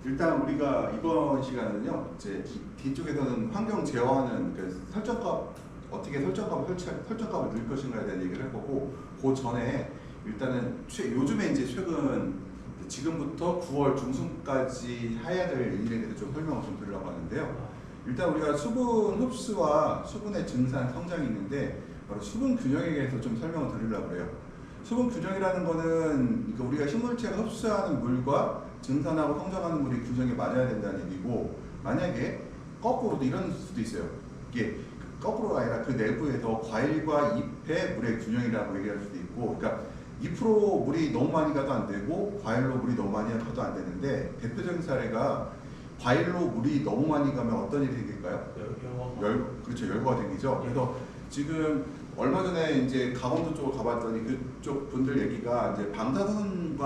일단 우리가 이번 시간은요, 이제 뒤쪽에서는 환경 제어하는 그 설정값 어떻게 설정값을 넣을 것인가에 대한 얘기를 할 거고, 그 전에 일단은 요즘에 이제 최근 지금부터 9월 중순까지 해야 될 일에 대해서 좀 설명을 좀 드리려고 하는데요. 일단 우리가 수분 흡수와 수분의 증산, 성장이 있는데 바로 수분 균형에 대해서 좀 설명을 드리려고 해요. 수분 균형이라는 거는 그러니까 우리가 식물체가 흡수하는 물과 증산하고 성장하는 물이 균형이 맞아야 된다는 얘기고, 만약에 거꾸로도 이런 수도 있어요. 이게 거꾸로가 아니라 그 내부에서 과일과 잎의 물의 균형이라고 얘기할 수도 있고, 그러니까 잎으로 물이 너무 많이 가도 안 되고 과일로 물이 너무 많이 가도 안 되는데, 대표적인 사례가 과일로 물이 너무 많이 가면 어떤 일이 생길까요? 그렇죠. 열과가 생기죠. 그래서 지금 얼마 전에 이제 강원도 쪽을 가봤더니 그쪽 분들 얘기가 이제 방사선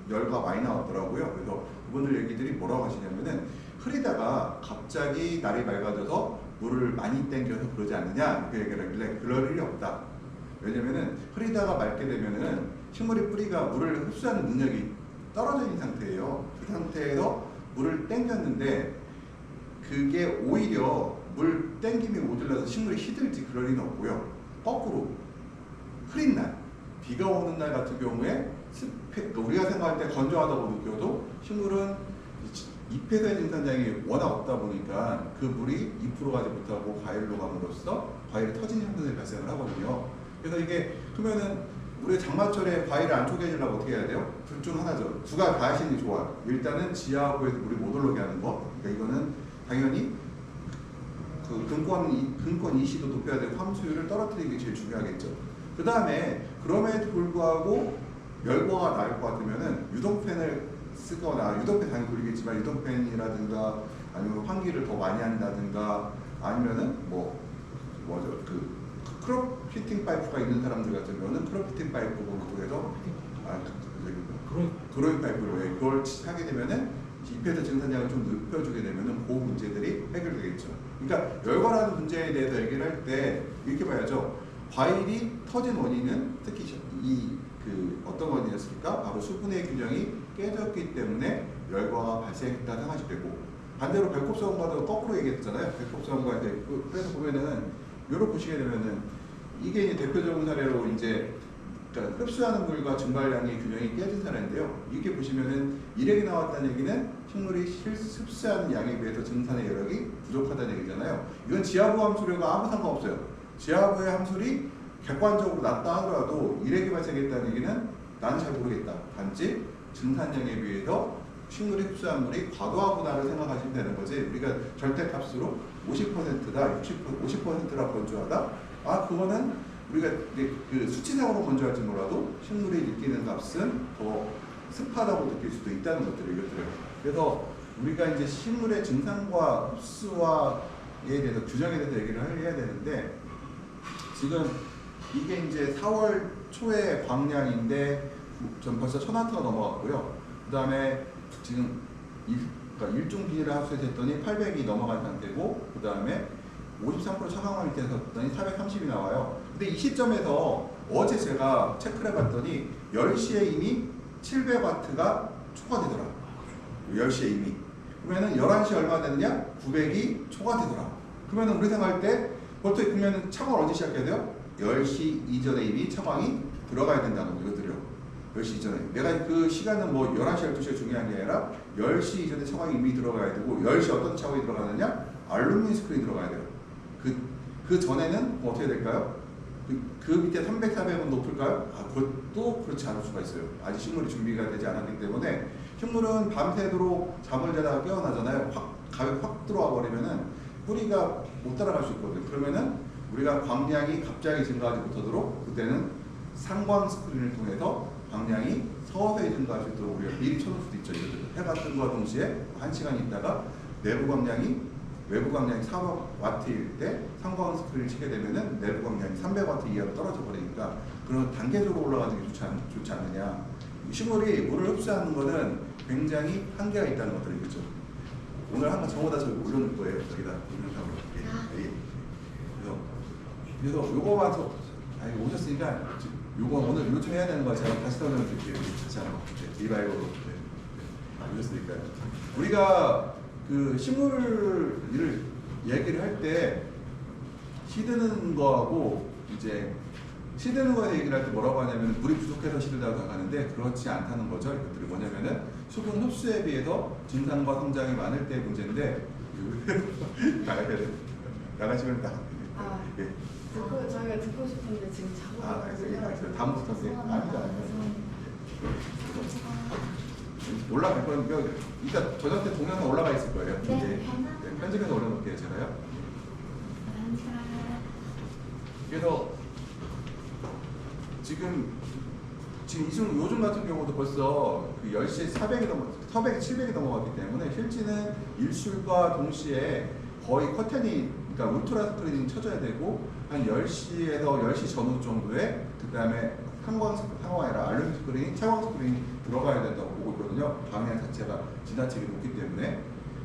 열과 많이 나왔더라고요. 그래서 그분들 얘기들이 뭐라고 하시냐면은 흐리다가 갑자기 날이 맑아져서 물을 많이 땡겨서 그러지 않느냐 이렇게 얘기를 하길래 그럴 일이 없다. 왜냐면은 흐리다가 맑게 되면은 식물의 뿌리가 물을 흡수하는 능력이 떨어져 있는 상태예요. 그 상태에서 물을 땡겼는데 그게 오히려 물 땡김이 모자라서 식물이 시들지 그럴 리는 없고요. 거꾸로 흐린 날, 비가 오는 날 같은 경우에 그러니까 우리가 생각할 때 건조하다고 느껴도 식물은 잎에서의 증산량이 워낙 없다 보니까 그 물이 잎으로 가지 못하고 과일로 감으로써 과일이 터지는 현상이 발생을 하거든요. 그래서 이게 그러면은 우리 장마철에 과일을 안 쪼개지려면 어떻게 해야 돼요? 둘 중 하나죠. 두가 다 하시는 게 좋아. 일단은 지하구에서 물이 못 올라오게 하는 거. 그러니까 이거는 당연히 그 근권 이시도 높여야 되고 함수율을 떨어뜨리는 게 제일 중요하겠죠. 그 다음에 그럼에도 불구하고 열과가 나을 것 같으면은 유동팬을 쓰거나, 유동팬 당연히 돌리겠지만 유동팬이라든가 아니면 환기를 더 많이 한다든가 아니면은 그 크롭 피팅 파이프가 있는 사람들 같은 경우는 크롭 피팅 파이프로 통해서 그로잉 파이프로 그걸 하게 되면은 잎에서 증산량을 좀 높여주게 되면은 그 문제들이 해결되겠죠. 그러니까 열과라는 문제에 대해서 얘기를 할 때 이렇게 봐야죠. 과일이 터진 원인은 특히 어떤 원인이었을까? 바로 수분의 균형이 깨졌기 때문에 열과가 발생했다 생각하시면 되고, 반대로 배꼽성과도 거꾸로 얘기했잖아요. 배꼽성과 이제 그래서 보면은 요렇게 보시게 되면은 이게 이제 대표적인 사례로 이제 그러니까 흡수하는 물과 증발량의 균형이 깨진 사례인데요. 이렇게 보시면은 이력이 나왔다는 얘기는 식물이 흡수하는 양에 비해서 증산의 여력이 부족하다는 얘기잖아요. 이건 지하부 함수력과 아무 상관없어요. 지하부의 함수율이 객관적으로 낮다 하더라도 이력이 발생했다는 얘기는 나는 잘 모르겠다. 단지 증산량에 비해서 식물이 흡수한 물이 과도하구나를 생각하시면 되는 거지. 우리가 절대값으로 50%다, 50%라 건조하다. 그거는 우리가 그 수치상으로 건조할지 몰라도 식물이 느끼는 값은 더 습하다고 느낄 수도 있다는 것들을 이것들어요. 그래서 우리가 이제 식물의 증산과 흡수와에 대해서 균형에 대해서 얘기를 해야 되는데, 지금 이게 이제 4월 초에 광량인데 전 벌써 1000와트가 넘어갔고요. 그 다음에 지금 그러니까 일중 비닐을 합수했더니 800이 넘어간 상태고, 그 다음에 53% 차광화 밑에서 봤더니 430이 나와요. 근데 이 시점에서 어제 제가 체크를 해봤더니 10시에 이미 700와트가 초과되더라. 10시에 이미. 그러면은 11시 얼마 됐느냐? 900이 초과되더라. 그러면은 우리 생각할 때 보통 그러면은 차광을 언제 시작해야 돼요? 10시 이전에 이미 차광이 들어가야 된다는 거 이것들이요. 10시 이전에. 내가 그 시간은 뭐 11시, 12시가 중요한 게 아니라 10시 이전에 차광이 이미 들어가야 되고, 10시 어떤 차광이 들어가느냐? 알루미늄 스크린이 들어가야 돼요. 그 전에는 어떻게 될까요? 그 밑에 300, 400은 높을까요? 그것도 그렇지 않을 수가 있어요. 아직 식물이 준비가 되지 않았기 때문에. 식물은 밤새도록 잠을 자다가 깨어나잖아요. 가격이 확 들어와 버리면은 뿌리가 못 따라갈 수 있거든요. 그러면은 우리가 광량이 갑자기 증가하지 못하도록 그때는 상광 스크린을 통해서 광량이 서서히 증가할 수 있도록 우리가 미리 쳐놓을 수도 있죠. 해가 뜬과 동시에 1시간 있다가 외부 광량이 400와트일 때 상광 스크린을 치게 되면은 내부 광량이 300와트 이하로 떨어져 버리니까 그런 단계적으로 올라가는 게 좋지 않느냐. 식물이 물을 흡수하는 거는 굉장히 한계가 있다는 것들이겠죠. 오늘 한번 저보다 저기 올려놓을 거예요. 저기다 동영상으로. 그래서 요거만 오셨으니까 요거 오늘 요즘 해야 되는 거 제가 다시 설명드릴게요. 같이 하는 거. 리바이벌로. 보셨으니까요. 우리가 그 식물을 얘기를 할 때 시드는 거하고 이제 시드는 거에 얘기를 할 때 뭐라고 하냐면 물이 부족해서 시들다고 하는데 그렇지 않다는 거죠. 이것들이 뭐냐면은 수분 흡수에 비해서 증산과 성장이 많을 때 문제인데 나가시면 다. 예. 저희가 듣고 싶은데 지금 자고 알겠어요. 다음부터 하세요. 아니다. 올라갈 거니까 일단 저한테 동영상 올라가 있을 거예요. 네, 이제 편집해서 올려놓을게요, 제가요. 그래서 지금 요즘 같은 경우도 벌써 그 10시에 400이 700이 넘어갔기 때문에 실제는 일출과 동시에 거의 커튼이 그러니까 울트라 스크린이 쳐져야 되고 한 10시에서 10시 전후 정도에 그 다음에 상광 아니라 알루미늄 스크린, 채광 스크린이 들어가야 된다고 보고 있거든요. 방향 자체가 지나치게 높기 때문에.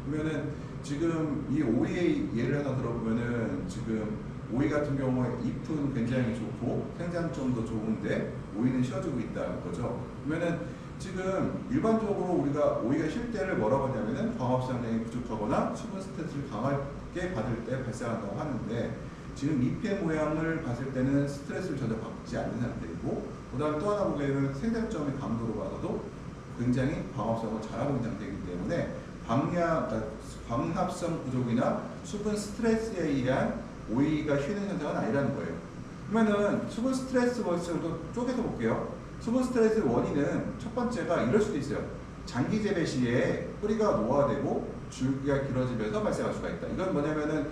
그러면은 지금 이 오이의 예를 하나 들어보면은 지금 오이 같은 경우에 잎은 굉장히 좋고 생장점도 좋은데 오이는 쉬어지고 있다는 거죠. 그러면은 지금 일반적으로 우리가 오이가 쉴 때를 뭐라고 하냐면은 광합성량이 부족하거나 수분 스트레스를 강하게 받을 때 발생한다고 하는데 지금 잎의 모양을 봤을 때는 스트레스를 전혀 받지 않는 상태이고 그 다음에 또 하나 보게 되면 생장점의 강도로 봐서도 굉장히 광합성을 잘하고 있는 상태이기 때문에 광합성 부족이나 수분 스트레스에 의한 오이가 쉬는 현상은 아니라는 거예요. 그러면은 수분 스트레스 원칙으로 쪼개서 볼게요. 수분 스트레스 원인은 첫 번째가 이럴 수도 있어요. 장기 재배 시에 뿌리가 노화되고 줄기가 길어지면서 발생할 수가 있다. 이건 뭐냐면은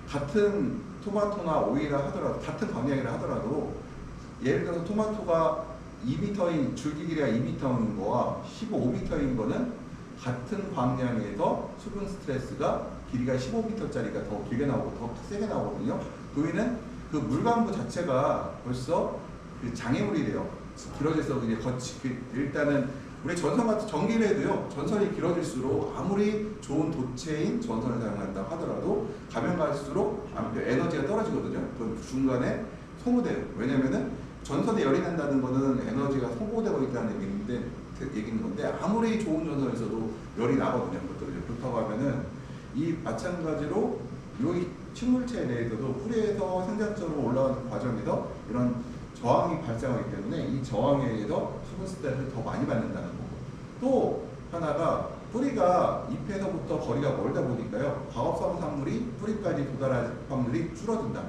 같은 토마토나 오이라 하더라도 같은 방향이라 하더라도 예를 들어서 토마토가 2m인 줄기 길이가 2m인 거와 15m인 거는 같은 방향에서 수분 스트레스가 길이가 15m짜리가 더 길게 나오고 더 세게 나오거든요. 그이는 그 물광부 자체가 벌써 그 장애물이 돼요. 길어져서 이제 일단은 우리 전선 같은 전기를 해도요. 전선이 길어질수록 아무리 좋은 도체인 전선을 사용한다 하더라도 가면 갈수록 에너지가 떨어지거든요. 그 중간에 소모돼요. 왜냐면은 전선에 열이 난다는 거는 에너지가 소모되고 있다는 얘기인 건데 아무리 좋은 전선에서도 열이 나거든요. 그렇다고 하면은 이 마찬가지로 이 식물체에 대해서도 뿌리에서 생장점으로 올라가는 과정에서 이런 저항이 발생하기 때문에 이 저항에 의해서 수분 스트레스를 더 많이 받는다는 거고 또 하나가 뿌리가 잎에서부터 거리가 멀다 보니까요. 광합성 산물이 뿌리까지 도달할 확률이 줄어든다.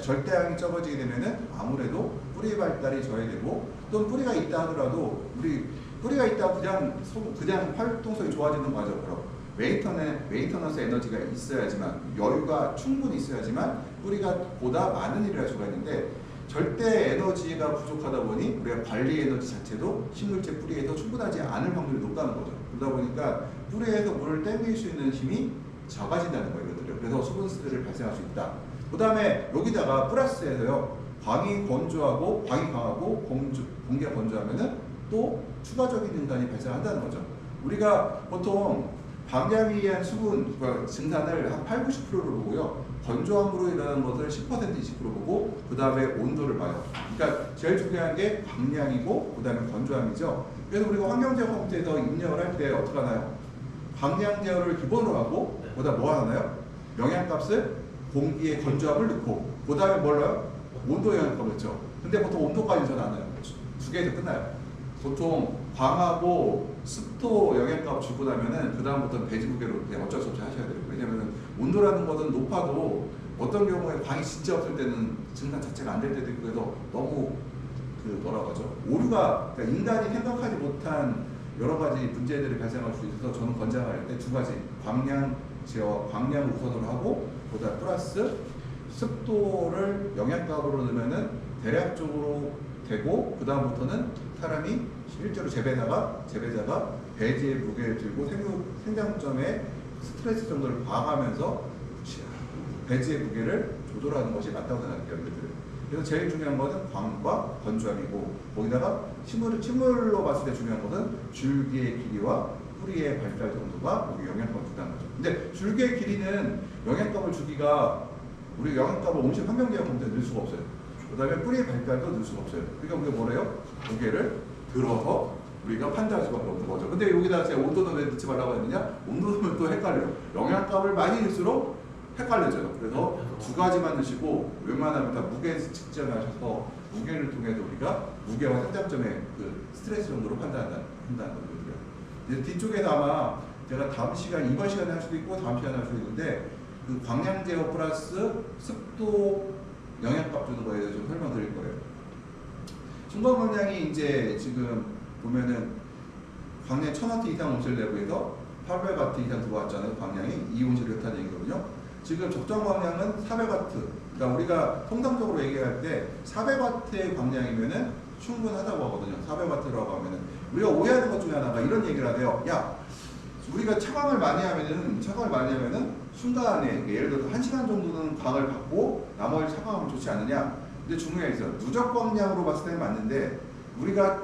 절대량이 적어지게 되면은 아무래도 뿌리 발달이 저해되고 또 뿌리가 있다 하더라도 뿌리가 있다고 그냥 활동성이 좋아지는 과정 그럼 메인터넌스 에너지가 있어야지만 여유가 충분히 있어야지만 뿌리가 보다 많은 일을 할 수가 있는데 절대 에너지가 부족하다 보니 우리가 관리 에너지 자체도 식물체 뿌리에서 충분하지 않을 확률이 높다는 거죠. 그러다 보니까 뿌리에서 물을 땡길 수 있는 힘이 작아진다는 거예요. 그래서 수분 스트레스를 발생할 수 있다. 그 다음에 여기다가 플러스해서요. 광이 강하고 공기가 건조하면은 또 추가적인 증산이 발생한다는 거죠. 우리가 보통 방향에 의한 수분 증산을 한 80~90%를 보고요. 건조함으로 일어나는 것을 10% 20% 보고 그 다음에 온도를 봐요. 그러니까 제일 중요한 게 방향이고 그 다음에 건조함이죠. 그래서 우리가 환경제어 컴퓨터에서 입력을 할 때 어떻게 하나요? 방향 제어를 기본으로 하고 그 다음 뭐 하나요? 영양값을 공기의 건조함을 넣고 그 다음에 뭘 넣어요? 온도 영향값을 넣죠. 근데 보통 온도까지는 안 넣어요. 두 개에서 끝나요. 보통 광하고 습도 영향값 주고 나면은 그 다음부터는 배지무게로 그냥 어쩔 수 없이 하셔야 돼요. 왜냐면은 온도라는 것은 높아도 어떤 경우에 광이 진짜 없을 때는 증산 자체가 안 될 때도 있고 그래서 너무 뭐라고 하죠? 오류가 그러니까 인간이 생각하지 못한 여러 가지 문제들이 발생할 수 있어서 저는 권장할 때 두 가지 방향 우선으로 하고 보다 플러스 습도를 영양값으로 넣으면은 대략적으로 되고 그 다음부터는 사람이 실제로 재배자가 배지의 무게를 들고 생장점의 스트레스 정도를 봐가면서 배지의 무게를 조절하는 것이 맞다고 생각해요. 그래서 제일 중요한 것은 광과 건조함이고 거기다가 식물로 봤을 때 중요한 것은 줄기의 길이와 뿌리의 발달 정도가 여기 영양값을 준다는 거죠. 근데 줄기의 길이는 영양값을 주기가 우리 영양값을 온실 환경제어 컴퓨터에 넣을 수가 없어요. 그 다음에 뿌리의 발달도 넣을 수가 없어요. 그러니까 우리가 뭐래요? 무게를 들어서 우리가 판단할 수밖에 없는 거죠. 근데 여기다 제가 온도는 왜 넣지 말라고 했느냐? 온도는 또 헷갈려요. 영양값을 많이 넣을수록 헷갈려져요. 그래서 두 가지만 넣으시고 웬만하면 다 무게 측정하셔서 무게를 통해서 우리가 무게와 생장점의 그 스트레스 정도로 판단한다는 거거든요. 이제 뒤쪽에서 아마 제가 다음 시간, 이번 시간에 할 수도 있고 다음 시간에 할 수도 있는데 그 광량 제어 플러스 습도 영양값 주는 거에 대해서 좀 설명드릴 거예요. 순간 광량이 이제 지금 보면은 광량 1000W 이상 온실 내부에서 800W 이상 들어왔잖아요. 광량이 이 온실이 그렇다는 얘기거든요. 지금 적정 광량은 400W. 그러니까 우리가 통상적으로 얘기할 때 400W의 광량이면은 충분하다고 하거든요. 400W라고 하면은 우리가 오해하는 것 중에 하나가 이런 얘기를 하대요. 야, 우리가 차광을 많이 하면은 순간에 예를 들어서 1시간 정도는 광을 받고 나머지 차광하면 좋지 않느냐. 근데 중요한 게 있어요. 누적 광량으로 봤을 때는 맞는데 우리가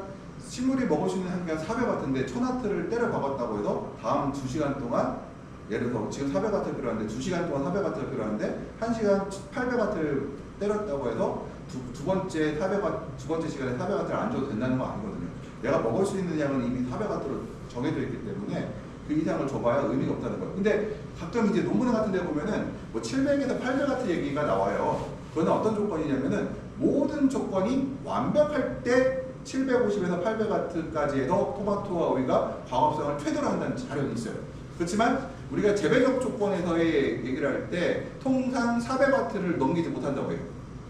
식물이 먹을 수 있는 한계가 400W인데 1000W를 때려 박았다고 해서 다음 2시간 동안 예를 들어 지금 400W 필요한데 2시간 동안 400W가 필요한데 1시간 800W를 때렸다고 해서 두 번째 시간에 400W를 안 줘도 된다는 거 아니거든요. 내가 먹을 수 있는 양은 이미 400W로 정해져 있기 때문에 그 이상을 줘봐야 의미가 없다는 거예요. 근데 가끔 이제 논문 같은 데 보면은 뭐 700에서 800W 얘기가 나와요. 그건 어떤 조건이냐면은 모든 조건이 완벽할 때 750에서 800W까지 해서 토마토와 오이가 광합성을 최대로 한다는 자료는 있어요. 그렇지만 우리가 재배적 조건에서의 얘기를 할 때 통상 400W를 넘기지 못한다고 해요.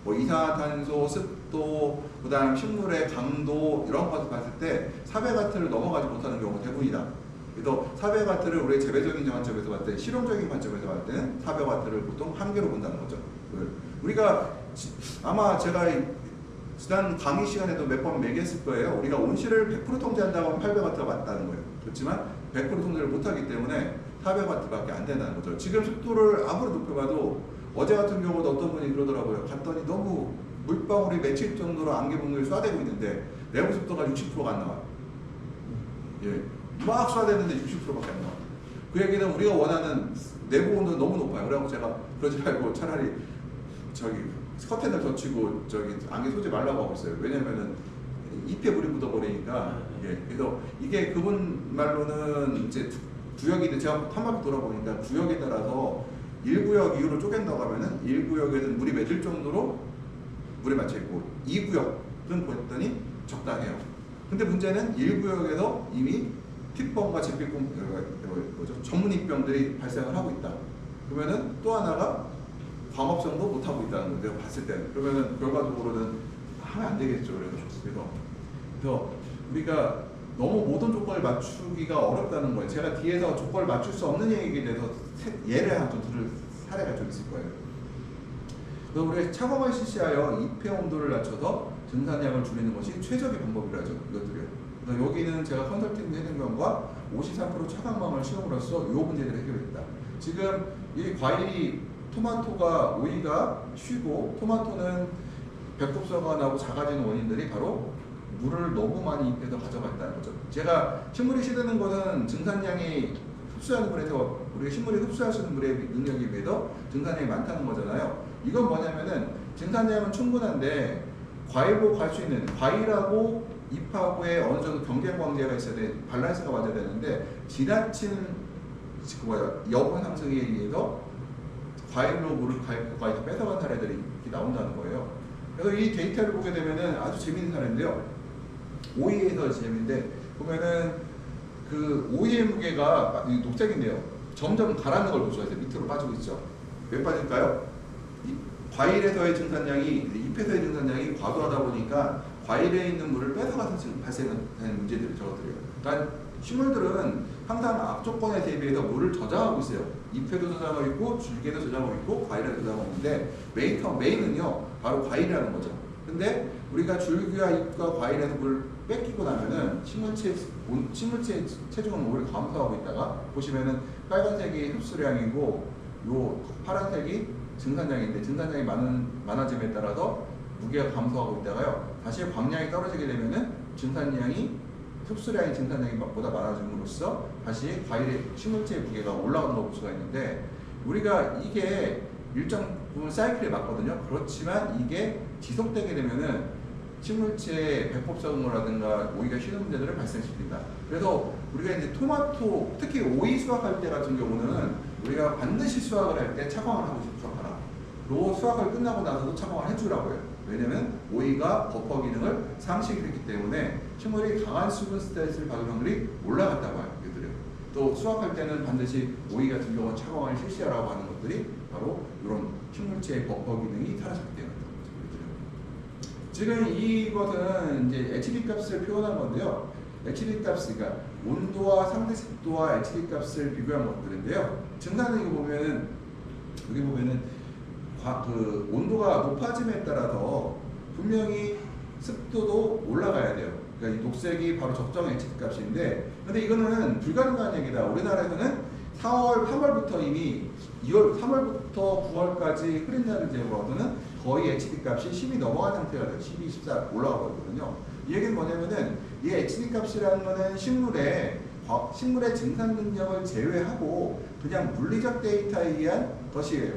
뭐 이산화탄소, 습도, 그 다음 식물의 강도 이런 것을 봤을 때 400W를 넘어가지 못하는 경우가 대부분이다. 그래서 400W를 우리의 재배적인 관점에서 봤을 때, 실용적인 관점에서 봤을 때는 400W를 보통 한계로 본다는 거죠. 우리가 아마 제가 지난 강의 시간에도 몇 번 얘기했을 거예요. 우리가 온실을 100% 통제한다고 하면 800W가 맞다는 거예요. 그렇지만 100% 통제를 못하기 때문에 400W밖에 안 된다는 거죠. 지금 습도를 아무리 높여봐도 어제 같은 경우도 어떤 분이 그러더라고요. 갔더니 너무 물방울이 맺힐 정도로 안개봉들이 쏴대고 있는데 내부 습도가 60%가 안 나와요. 예, 막 쏴대는데 60%밖에 안 나와요. 그 얘기는 우리가 원하는 내부 온도는 너무 높아요. 그래서 제가 그러지 말고 차라리 저기 커튼을 젖히고 저기 안개 쏘지 말라고 하고 있어요. 왜냐면은 잎에 물이 묻어버리니까. 예, 그래서 이게 그분 말로는 이제 구역인데 제가 한 바퀴 돌아보니까 구역에 따라서 1구역 이후로 쪼갠다고 하면은 1구역에는 물이 맺을 정도로 물에 맞춰 있고 2구역은 보였더니 적당해요. 근데 문제는 1구역에서 이미 틱범과 제비꿈 뭐죠? 전문 입병들이 발생을 하고 있다. 그러면은 또 하나가 광합성도 못 하고 있다는 걸 내가 봤을 때는 그러면은 결과적으로는 하면 안 되겠죠. 그래서 우리가 너무 모든 조건을 맞추기가 어렵다는 거예요. 제가 뒤에서 조건을 맞출 수 없는 얘기에 대해서 예를 한 좀 들을 사례가 좀 있을 거예요. 그래서 우리가 차광을 실시하여 잎의 온도를 낮춰서 증산량을 줄이는 것이 최적의 방법이라죠. 이것들이요. 그래서 여기는 제가 컨설팅 해능경과 53% 차광망을 시험으로써 이 문제들을 해결했다. 지금 이 과일이 토마토가 오이가 쉬고 토마토는 백급성가 나고 작아지는 원인들이 바로 물을 너무 많이 잎에서 가져갔다는 거죠. 제가 식물이 시드는 것은 증산량이 흡수하는 물에서 우리가 식물이 흡수할 수 있는 물의 능력에 비해서 증산량이 많다는 거잖아요. 이건 뭐냐면은 증산량은 충분한데 과일로 갈 수 있는 과일하고 잎하고의 어느 정도 경쟁 관계가 있어야 돼, 밸런스가 맞아야 되는데 지나친 여분 상승에 의해서 과일로 물을 과일에서 뺏어간 사례들이 나온다는 거예요. 그래서 이 데이터를 보게 되면은 아주 재미있는 사례인데요. 오이에서 재미인데 보면은 그 오이의 무게가 녹색인데요. 점점 가라앉는 걸 보셔야 돼요. 밑으로 빠지고 있죠. 왜 빠질까요? 과일에서의 증산량이 잎에서의 증산량이 과도하다 보니까 과일에 있는 물을 뺏어가서 지금 발생하는 문제들이 저것들이에요. 그러니까 식물들은 항상 앞조건에 대비해서 물을 저장하고 있어요. 잎에도 저장하고 있고 줄기에도 저장하고 있고 과일에도 저장하고 있는데 메인은요 바로 과일이라는 거죠. 근데 우리가 줄기와 잎과 과일에서 물을 뺏기고 나면은 식물체 체중은 오히려 감소하고 있다가 보시면은 빨간색이 흡수량이고 요 파란색이 증산량인데 증산량이 많아짐에 따라서 무게가 감소하고 있다가요 다시 광량이 떨어지게 되면은 흡수량이 증산량이 보다 많아짐으로써 다시 과일의 식물체의 무게가 올라가는 걸 볼 수가 있는데 우리가 이게 일정 부분 사이클에 맞거든요. 그렇지만 이게 지속되게 되면은 식물체의 백법성이라든가 오이가 쉬는 문제들을 발생시킵니다. 그래서 우리가 이제 토마토, 특히 오이 수확할 때 같은 경우는 우리가 반드시 수확을 할 때 차광을 하고 수확하라. 그리고 수확을 끝나고 나서도 차광을 해주라고요. 왜냐면 오이가 버퍼 기능을 상실했기 때문에 식물이 강한 수분 스트레스를 받을 확률이 올라갔다고 해요. 또 수확할 때는 반드시 오이 같은 경우는 차광을 실시하라고 하는 것들이 바로 이런 식물체의 버퍼 기능이 사라졌기 때문에 지금 이것은 이제 HB 값을 표현한 건데요. HB 값, 그러니까 온도와 상대 습도와 HB 값을 비교한 것들인데요. 증상을 이거 보면은 여기 보면은 그 온도가 높아짐에 따라서 분명히 습도도 올라가야 돼요. 그러니까 이 녹색이 바로 적정 HB 값인데, 근데 이거는 불가능한 얘기다. 우리나라에서는 4월, 3월부터 이미 3월부터 9월까지 흐린 날을 제외하고는 거의 HB 값이 10이 넘어간 상태가 돼요. 12, 14 올라가거든요. 이 얘기는 뭐냐면은 이 HB 값이라는 거는 식물의 증산 능력을 제외하고 그냥 물리적 데이터에 의한 것이에요.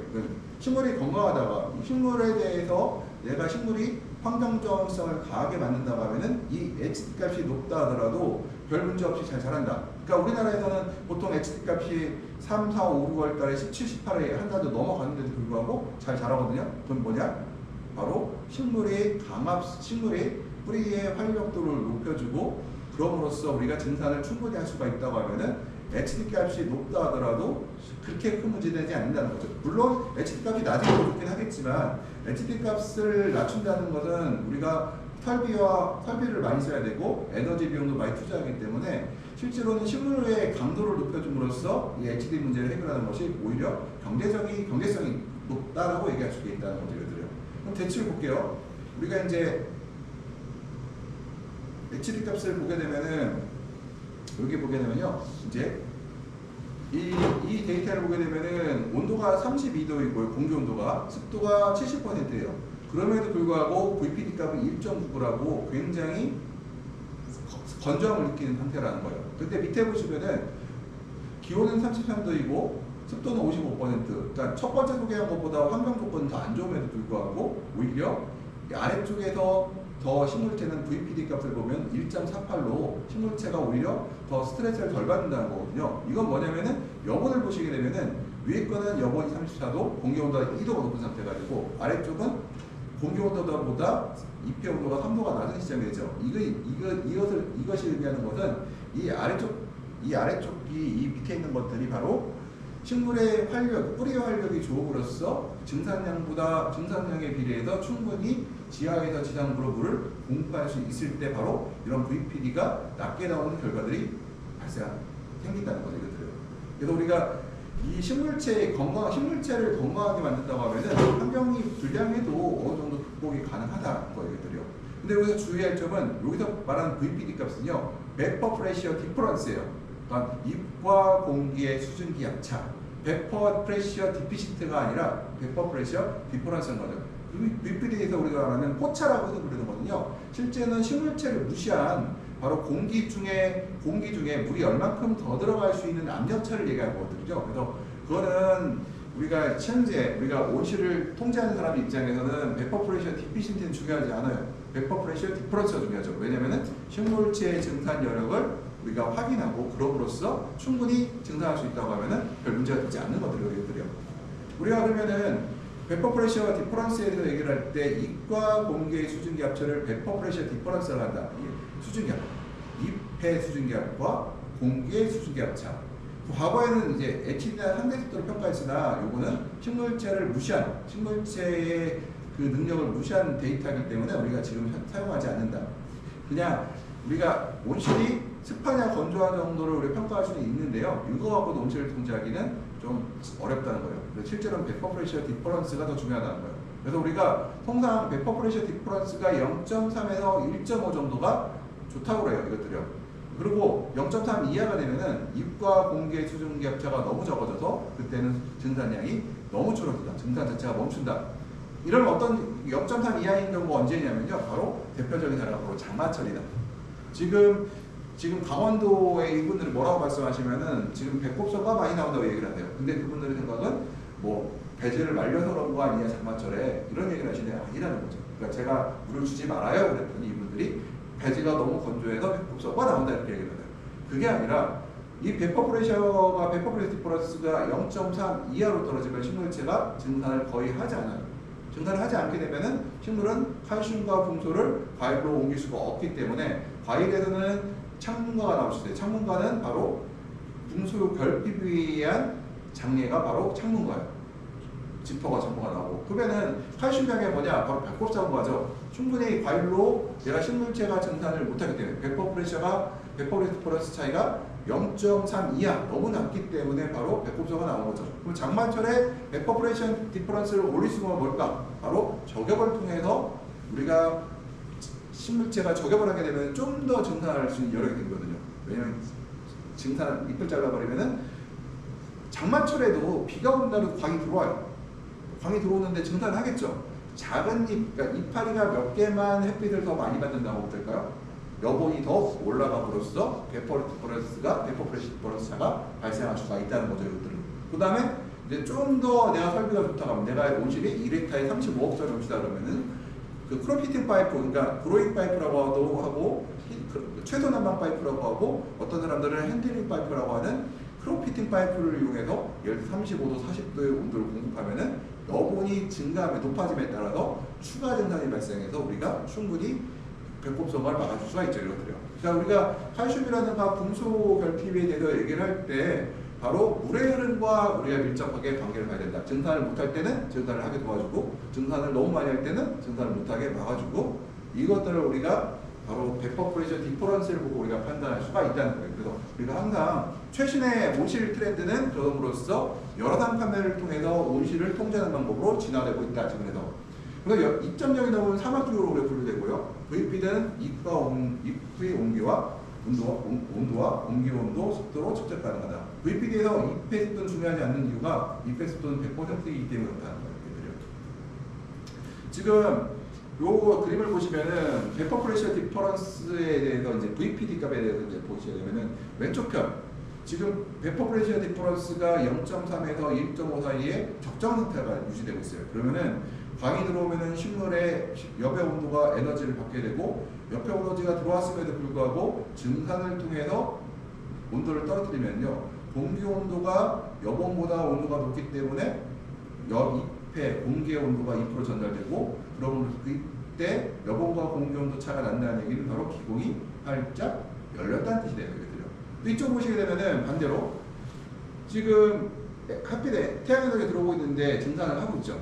식물이 건강하다가 식물에 대해서 내가 식물이 환경 저항성을 강하게 만든다고 하면은 이 HT 값이 높다 하더라도 별 문제 없이 잘 자란다. 그러니까 우리나라에서는 보통 HT 값이 3, 4, 5, 6월 달에 17, 18에 한 달도 넘어가는데도 불구하고 잘 자라거든요. 그건 뭐냐? 바로 식물의 뿌리의 활력도를 높여주고 그럼으로써 우리가 증산을 충분히 할 수가 있다고 하면은 HT 값이 높다 하더라도 그렇게 큰 문제 되지 않는다는 거죠. 물론 HT 값이 낮은 게 좋긴 하겠지만 HT 값을 낮춘다는 것은 우리가 설비를 많이 써야 되고 에너지 비용도 많이 투자하기 때문에 실제로는 식물의 강도를 높여줌으로써 이 HT 문제를 해결하는 것이 오히려 경제성이 높다라고 얘기할 수 있다는 거죠. 그럼 대칭을 볼게요. 우리가 이제 HT 값을 보게 되면은 여기 보게 되면요, 이제 이 데이터를 보게 되면은 온도가 32도이고요, 공기 온도가 습도가 70%예요. 그럼에도 불구하고 VPD 값은 1.99라고 굉장히 건조함을 느끼는 상태라는 거예요. 근데 밑에 보시면은 기온은 33도이고 습도는 55%. 그러니까 첫 번째 소개한 것보다 환경 조건은 더 안 좋음에도 불구하고 오히려 아래쪽에서 더 식물체는 VPD 값을 보면 1.48로 식물체가 오히려 더 스트레스를 덜 받는다는 거거든요. 이건 뭐냐면은 여본을 보시게 되면은 위에 거는 여본이 34도, 공기 온도가 2도가 높은 상태가지고 아래쪽은 공기 온도보다 입회 온도가 3도가 낮은 시점이 되죠. 이것이 의미하는 것은 이 아래쪽이 이 밑에 있는 것들이 바로 식물의 활력, 뿌리의 활력이 좋음으로써 증산량에 비례해서 충분히 지하에서 지상으로 물을 공급할 수 있을 때 바로 이런 VPD가 낮게 나오는 결과들이 생긴다는 거죠. 그래서 우리가 이 식물체를 건강하게 만든다고 하면은 환경이 불량해도 어느 정도 극복이 가능하다는 거예요. 근데 여기서 주의할 점은 여기서 말하는 VPD 값은요, 베퍼 프레셔 디퍼런스예요. 그러니까 잎과 공기의 수증 기압차. 베퍼 프레셔 디피시트가 아니라 베퍼 프레셔 디퍼런스인 거죠. VPD에서 우리가 말하는 포차라고 해서 부르는 거거든요. 실제는 식물체를 무시한 바로 공기 중에 물이 얼만큼 더 들어갈 수 있는 압력차를 얘기하는 거거든요. 그래서 그거는 우리가 온실을 통제하는 사람 입장에서는 베퍼 프레셔 디피시트는 중요하지 않아요. 베퍼 프레셔 디퍼런스가 중요하죠. 왜냐면은 식물체의 증산 여력을 우리가 확인하고 그럼으로써 충분히 증산할 수 있다고 하면은 별 문제가 되지 않는 것들이거든요. 우리가 그러면은 베퍼 프레셔 디퍼런스에 대해서 얘기를 할 때 잎과 공기의 수증기 합체를 베퍼 프레셔 디퍼런스라고 한다. 수증기압, 잎의 수증기압과 공기의 수증기압차. 과거에는 이제 HD나 상대습도를 평가했으나 요거는 식물체의 그 능력을 무시한 데이터이기 때문에 우리가 지금 사용하지 않는다. 그냥 우리가 온실이 습하냐 건조한 정도를 우리가 평가할 수는 있는데요. 이거 갖고도 온실을 통제하기는 좀 어렵다는 거예요. 실제로는 베퍼 프레셔 디퍼런스가 더 중요하다는 거예요. 그래서 우리가 통상 베퍼 프레셔 디퍼런스가 0.3에서 1.5 정도가 좋다고 그래요. 이것들이요. 그리고 0.3 이하가 되면은 잎과 공기의 수증기 합차가 너무 적어져서 그때는 증산량이 너무 줄어든다. 증산 자체가 멈춘다. 이런 어떤 0.3 이하인 경우가 언제냐면요. 바로 대표적인 사례가 바로 장마철이다. 지금 강원도의 이분들이 뭐라고 말씀하시면은 지금 배꼽소가 많이 나온다고 얘기를 하세요. 근데 그분들의 생각은 뭐 배지를 말려서 그런 거 아니냐 장마철에 이런 얘기를 하시네요. 아니라는 거죠. 그러니까 제가 물을 주지 말아요 그랬더니 이분들이 배지가 너무 건조해서 백법소가 나온다 이렇게 얘기를 해요. 그게 아니라 이 베퍼 프레셔가 베퍼 프레셔 디퍼런스가 0.3 이하로 떨어지면 식물체가 증산을 거의 하지 않아요. 증산을 하지 않게 되면은 식물은 칼슘과 붕소를 과일로 옮길 수가 없기 때문에 과일에서는 창문가가 나올 수 있어요. 창문가는 바로 붕소 결핍에 의한 장애가 바로 창문가예요. 지퍼가 전부가 나오고 그러면은 칼슘량이 뭐냐? 바로 배꼽 사고가죠. 충분히 과일로 내가 식물체가 증산을 못하기 때문에 베퍼 프레셔가 베퍼 디퍼런스 차이가 0.3 이하 너무 낮기 때문에 바로 배꼽소가 나온 거죠. 그럼 장마철에 베퍼 프레셔 디퍼런스를 올릴 수가 뭘까? 바로 저격을 통해서 우리가 식물체가 저격을 하게 되면 좀 더 증산할 수 있는 여력이 되거든요. 왜냐면 증산 잎을 잘라버리면은 장마철에도 비가 온다고 광이 들어와요. 광이 들어오는데 증산을 하겠죠. 작은 잎, 그러니까 이파리가 몇 개만 햇빛을 더 많이 받는다고 될까요? 여본이 더 올라감으로써 베퍼 디퍼런스가 베퍼 프레셔 디퍼런스 차가 발생할 수가 있다는 거죠. 이것들은. 그 다음에 이제 좀 더 내가 설비가 좋다고 하면 내가 온실이 1헥타에 35억짜리 온실이다 그러면은 그 크롭 히팅 파이프, 그러니까 그로잉 파이프라고도 하고 최소 난방 파이프라고 하고 어떤 사람들은 핸들링 파이프라고 하는 크롭 히팅 파이프를 이용해서 예를 들어 35도, 40도의 온도를 공급하면은 여본이 증가하면 높아짐에 따라서 추가 증산이 발생해서 우리가 충분히 배꼽소가 막아줄 수가 있죠. 이것들이요. 그러니까 우리가 칼슘이라든가 붕소 결핍에 대해서 얘기를 할 때 바로 물의 흐름과 우리가 밀접하게 관계를 봐야 된다. 증산을 못할 때는 증산을 하게 도와주고 증산을 너무 많이 할 때는 증산을 못하게 막아주고 이것들을 우리가 바로 베퍼 프레셔 디퍼런스를 보고 우리가 판단할 수가 있다는 거예요. 그래서 우리가 항상 최신의 온실 트렌드는 그럼으로써 여러 단 판매를 통해서 온실을 통제하는 방법으로 진화되고 있다. 지금 해서. 그래서 입점력이 나오는 사막기후로 우리가 분류되고요. VP는 잎의 온기와 온도와 공기 온도, 습도로 측정 가능하다. VPD에서 잎의 습도는 중요하지 않는 이유가 잎의 습도는 100%이기 때문에 그렇다는 거예요. 지금 요 그림을 보시면은 베퍼 프레셔 디퍼런스에 대해서 이제 VPD 값에 대해서 이제 보시게 되면은 왼쪽 편 지금 베퍼 프레셔 디퍼런스가 0.3에서 1.5 사이에 적정 상태가 유지되고 있어요. 그러면은 광이 들어오면은 식물의 옆의 온도가 에너지를 받게 되고 옆에 에너지가 들어왔음에도 불구하고 증산을 통해서 온도를 떨어뜨리면요 공기 온도가 여본보다 온도가 높기 때문에 잎의 공기의 온도가 2% 전달되고 그러면 그때 여본과 공기 온도 차가 난다는 얘기는 바로 기공이 활짝 열렸다는 뜻이 되는 거거든요. 이쪽 보시게 되면은 반대로 지금 햇빛에 태양에너지가 들어오고 있는데 증산을 하고 있죠.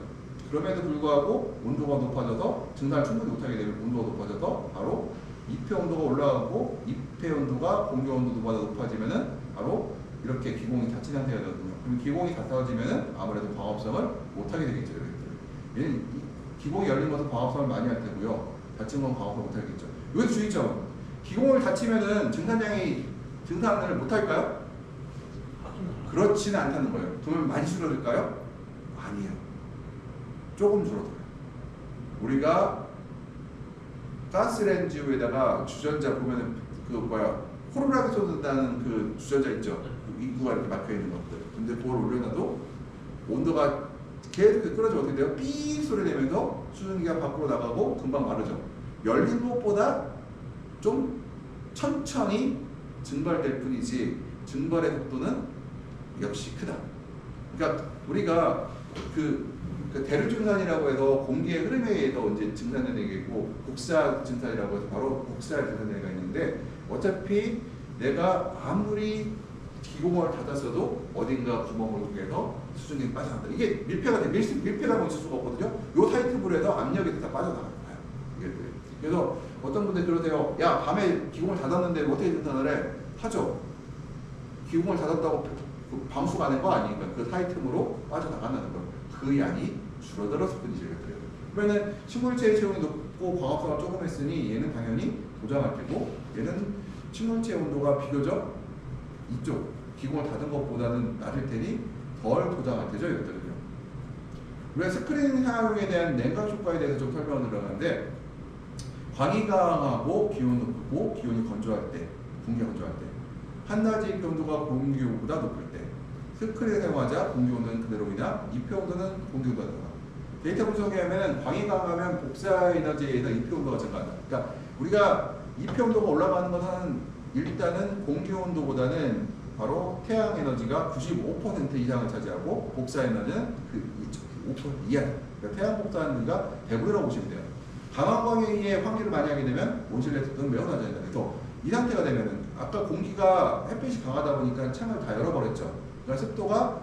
그럼에도 불구하고 온도가 높아져서 증산을 충분히 못하게 되면 온도가 높아져서 바로 잎의 온도가 올라가고 잎의 온도가 공기 온도보다 높아지면은 바로 이렇게 기공이 닫힌 상태가 되거든요. 그럼 기공이 닫혀지면은 아무래도 광합성을 못하게 되겠죠. 얘는 기공이 열린 것은 광합성을 많이 할 테고요. 닫힌 건 광합성을 못하겠죠. 여기서 주의점. 기공을 닫히면은 증산을 못할까요? 그렇지는 않다는 거예요. 그러면 많이 줄어들까요? 아니에요. 조금 줄어들어요. 우리가 가스렌지에다가 주전자 보면은 호루라기 쏟는다는 그 주전자 있죠. 입구가 이렇게 막혀 있는 것들. 근데 그걸 올려놔도 온도가 계속 끌어져 어떻게 돼요? 삐 소리 내면서 수증기가 밖으로 나가고 금방 마르죠. 열린 것보다 좀 천천히 증발될 뿐이지 증발의 속도는 역시 크다. 그러니까 우리가 그 대류 증산이라고 해서 공기의 흐름에 의해서 이제 증산되는 게 있고 곡사 증산이라고 해서 바로 곡사 증산되는 게 있는데 어차피 내가 아무리 기공을 닫았어도 어딘가 구멍을 통해서 수증기가 빠져나간다. 이게 밀폐가 있을 수가 없거든요. 요 타이트볼에서 압력이 다 빠져나가는 거예요. 그래서 어떤 분들 그러세요. 야 밤에 기공을 닫았는데 어떻게 증산을 해? 하죠. 기공을 닫았다고 방수가 된 거 아니니까 그 타이트물로 빠져나간다는 거. 그 양이 줄어들어서 뿐이죠. 그러면은 식물체의 체온이 높고 광합성을 조금 했으니 얘는 당연히 도장할 테고 얘는 식물체 온도가 비교적 이쪽 기공을 닫은 것보다는 낮을 테니 덜 도장할 테죠. 이것들은요. 우리가 스크린 사용에 대한 냉각 효과에 대해서 좀 설명을 들어가는데 광이 강하고 기온이 높고 기온이 건조할 때, 공기가 건조할 때 한낮의 온도가 공기 온도보다 높을 때 스크린을 사용하자 공기 온도는 그대로이나 잎의 온도는 공기 온도가 높아. 데이터 분석에 하면은 광이 강하면 복사 에너지에서 입표 온도가 증가한다. 그러니까 우리가 입표 온도가 올라가는 것은 일단은 공기 온도보다는 바로 태양 에너지가 95% 이상을 차지하고 복사 에너지는 그 5% 이하다. 그러니까 태양 복사 에너지가 대부분이라고 보시면 돼요. 강한 광에 의해 환기를 많이 하게 되면 온실가스는 매우 낮아진다. 그래서 이 상태가 되면은 아까 공기가 햇빛이 강하다 보니까 창을 다 열어버렸죠. 그러니까 습도가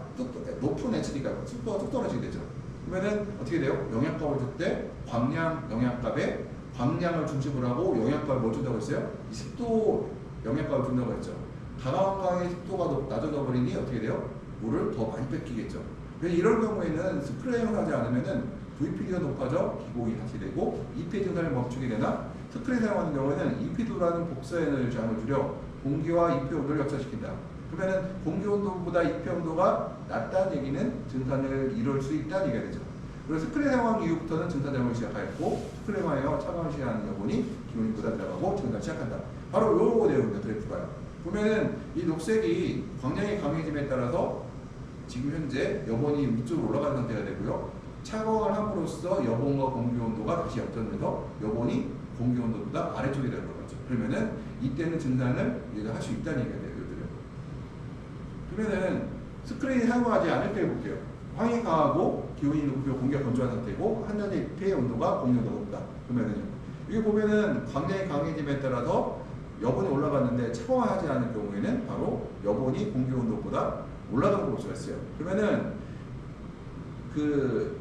높은 HD가 습도가 뚝 떨어지게 되죠. 그러면은 어떻게 돼요? 영양값을 줄 때 광량 영양값에 광량을 중심으로 하고 영양값을 뭘 준다고 했어요? 이 습도 영양값을 준다고 했죠. 강한 광의 습도가 낮아져 버리니 어떻게 돼요? 물을 더 많이 뺏기겠죠. 그래서 이런 경우에는 스프레이를 하지 않으면은 VPD가 높아져 기공이 같이 되고 EPA 증산을 멈추게 되나 스프레이 사용하는 경우에는 EP도라는 복사 에너지 저항을 줄여 공기와 EPA 온도를 역사시킨다. 그러면은 공기 온도보다 EPA 온도가 낮다는 얘기는 증산을 이룰 수 있다는 얘기가 되죠. 그래서 스프레이 사용 이후부터는 증산 작업을 시작하였고 스프레이 사용하여 차가운 시간하는 여본이 기온이 보다 들어가고 증산 시작한다. 바로 요 내용입니다. 그래프가요. 보면은 이 녹색이 광량이 강해짐에 따라서 지금 현재 여본이 위쪽으로 올라가는 상태가 되고요. 차광을 함으로써 여본과 공기 온도가 다시 역전돼서 여본이 공기 온도보다 아래쪽에 되는 거죠. 그러면은 이때는 증산을 우리가 할 수 있다는 얘기가 돼요. 그러면은 스크린이 사용하지 않을 때 해볼게요. 광이 강하고 기온이 높고 공기가 건조한 상태고 한전의 폐의 온도가 공기 온도가 높다. 그러면은요. 이게 보면은 광량이 강해짐에 따라서 여본이 올라갔는데 차가워하지 않을 경우에는 바로 여본이 공기 온도보다 올라가는 걸 볼 수가 있어요. 그러면은 그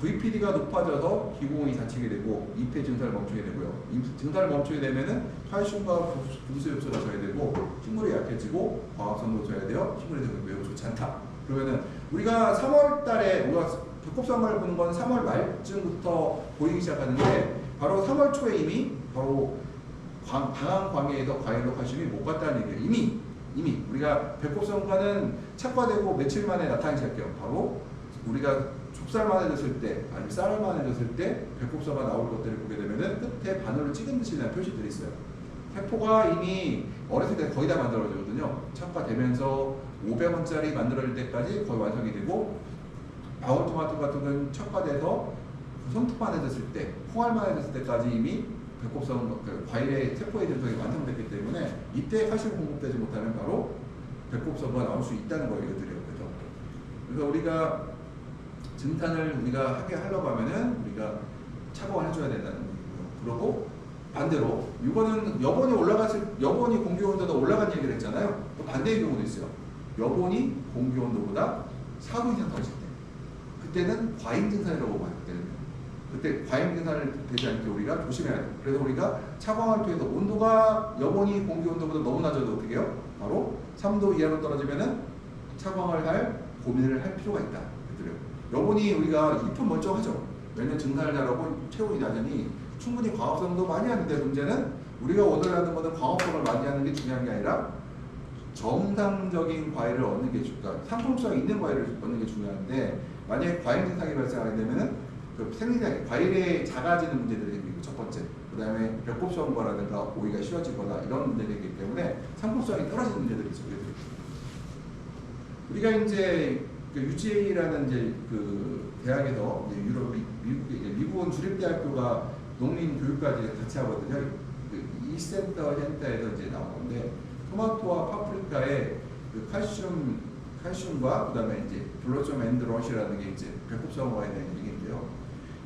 VPD가 높아져서 기공이 닫히게 되고 EPA 증산을 멈추게 되고요. 증산을 멈추게 되면은 칼슘과 부수 요소가 저해되고 식물이 약해지고 광합성도 저해되어 식물의 성격이 매우 좋지 않다. 그러면은 우리가 3월달에 우리가 백곡성을 보는 건 3월 말쯤부터 보이기 시작하는데 바로 3월 초에 이미 바로 강한 광에 의해서 과일로 칼슘이 못 갔다는 얘기예요. 이미 우리가 백곡성과는 착화되고 며칠 만에 나타나기 시작해요. 바로 우리가 좁쌀만해졌을 때, 아니면 쌀만해졌을 때 백곡서가 나올 것들을 보게 되면은 끝에 바늘로 찍은 듯이 난 표시들이 있어요. 세포가 이미 어렸을 때 거의 다 만들어지거든요. 척화되면서 500원짜리 만들어질 때까지 거의 완성이 되고 방울토마토 같은 건 척화돼서 손톱만해졌을 때, 콩알만해졌을 때까지 이미 백곡성 과일의 세포의 전성이 완성됐기 때문에 이때 칼슘 공급되지 못하면 바로 백곡서가 나올 수 있다는 걸 얘기드려요. 그래서 우리가 증산을 우리가 하게 하려고 하면은 우리가 착용을 해줘야 된다는 거고요. 그리고 반대로 이거는 여본이 공기 온도가 올라간 얘기를 했잖아요. 또 반대의 경우도 있어요. 여본이 공기 온도보다 4도 이상 떨어질 때 그때는 과잉 증산이라고 봐요. 그때 과잉 증산을 되지 않게 우리가 조심해야 돼요. 그래서 우리가 차광을 통해서 온도가 여본이 공기 온도보다 너무 낮아도 어떻게 해요? 바로 3도 이하로 떨어지면은 차광을 할 고민을 할 필요가 있다. 여본이 우리가 잎은 멀쩡하죠. 왜냐면 증산을 잘하고 체온이 낮으니 충분히 광합성도 많이 하는데 문제는 우리가 원하는 것은 광합성을 많이 하는 게 중요한 게 아니라 정상적인 과일을 얻는 게 중요하다. 상품성 있는 과일을 얻는 게 중요한데 만약에 과일 증상이 발생하게 되면은 그 생리장 과일에 작아지는 문제들이 생기고 첫 번째, 그 다음에 벽곱성과라든가 오이가 쉬워지거나 이런 문제들이 있기 때문에 상품성이 떨어지는 문제들이 있어요. 우리가 이제 그 UGA라는 이제 그 대학에서 이제 미국은 주립대학교가 농민교육까지 같이 하거든요. 그 이센터 센터에서 이제 나온 건데 토마토와 파프리카에 그 칼슘과 그다음에 이제 블러썸 앤드 러시라는 게 이제 백곡성과에 대한 얘기인데요.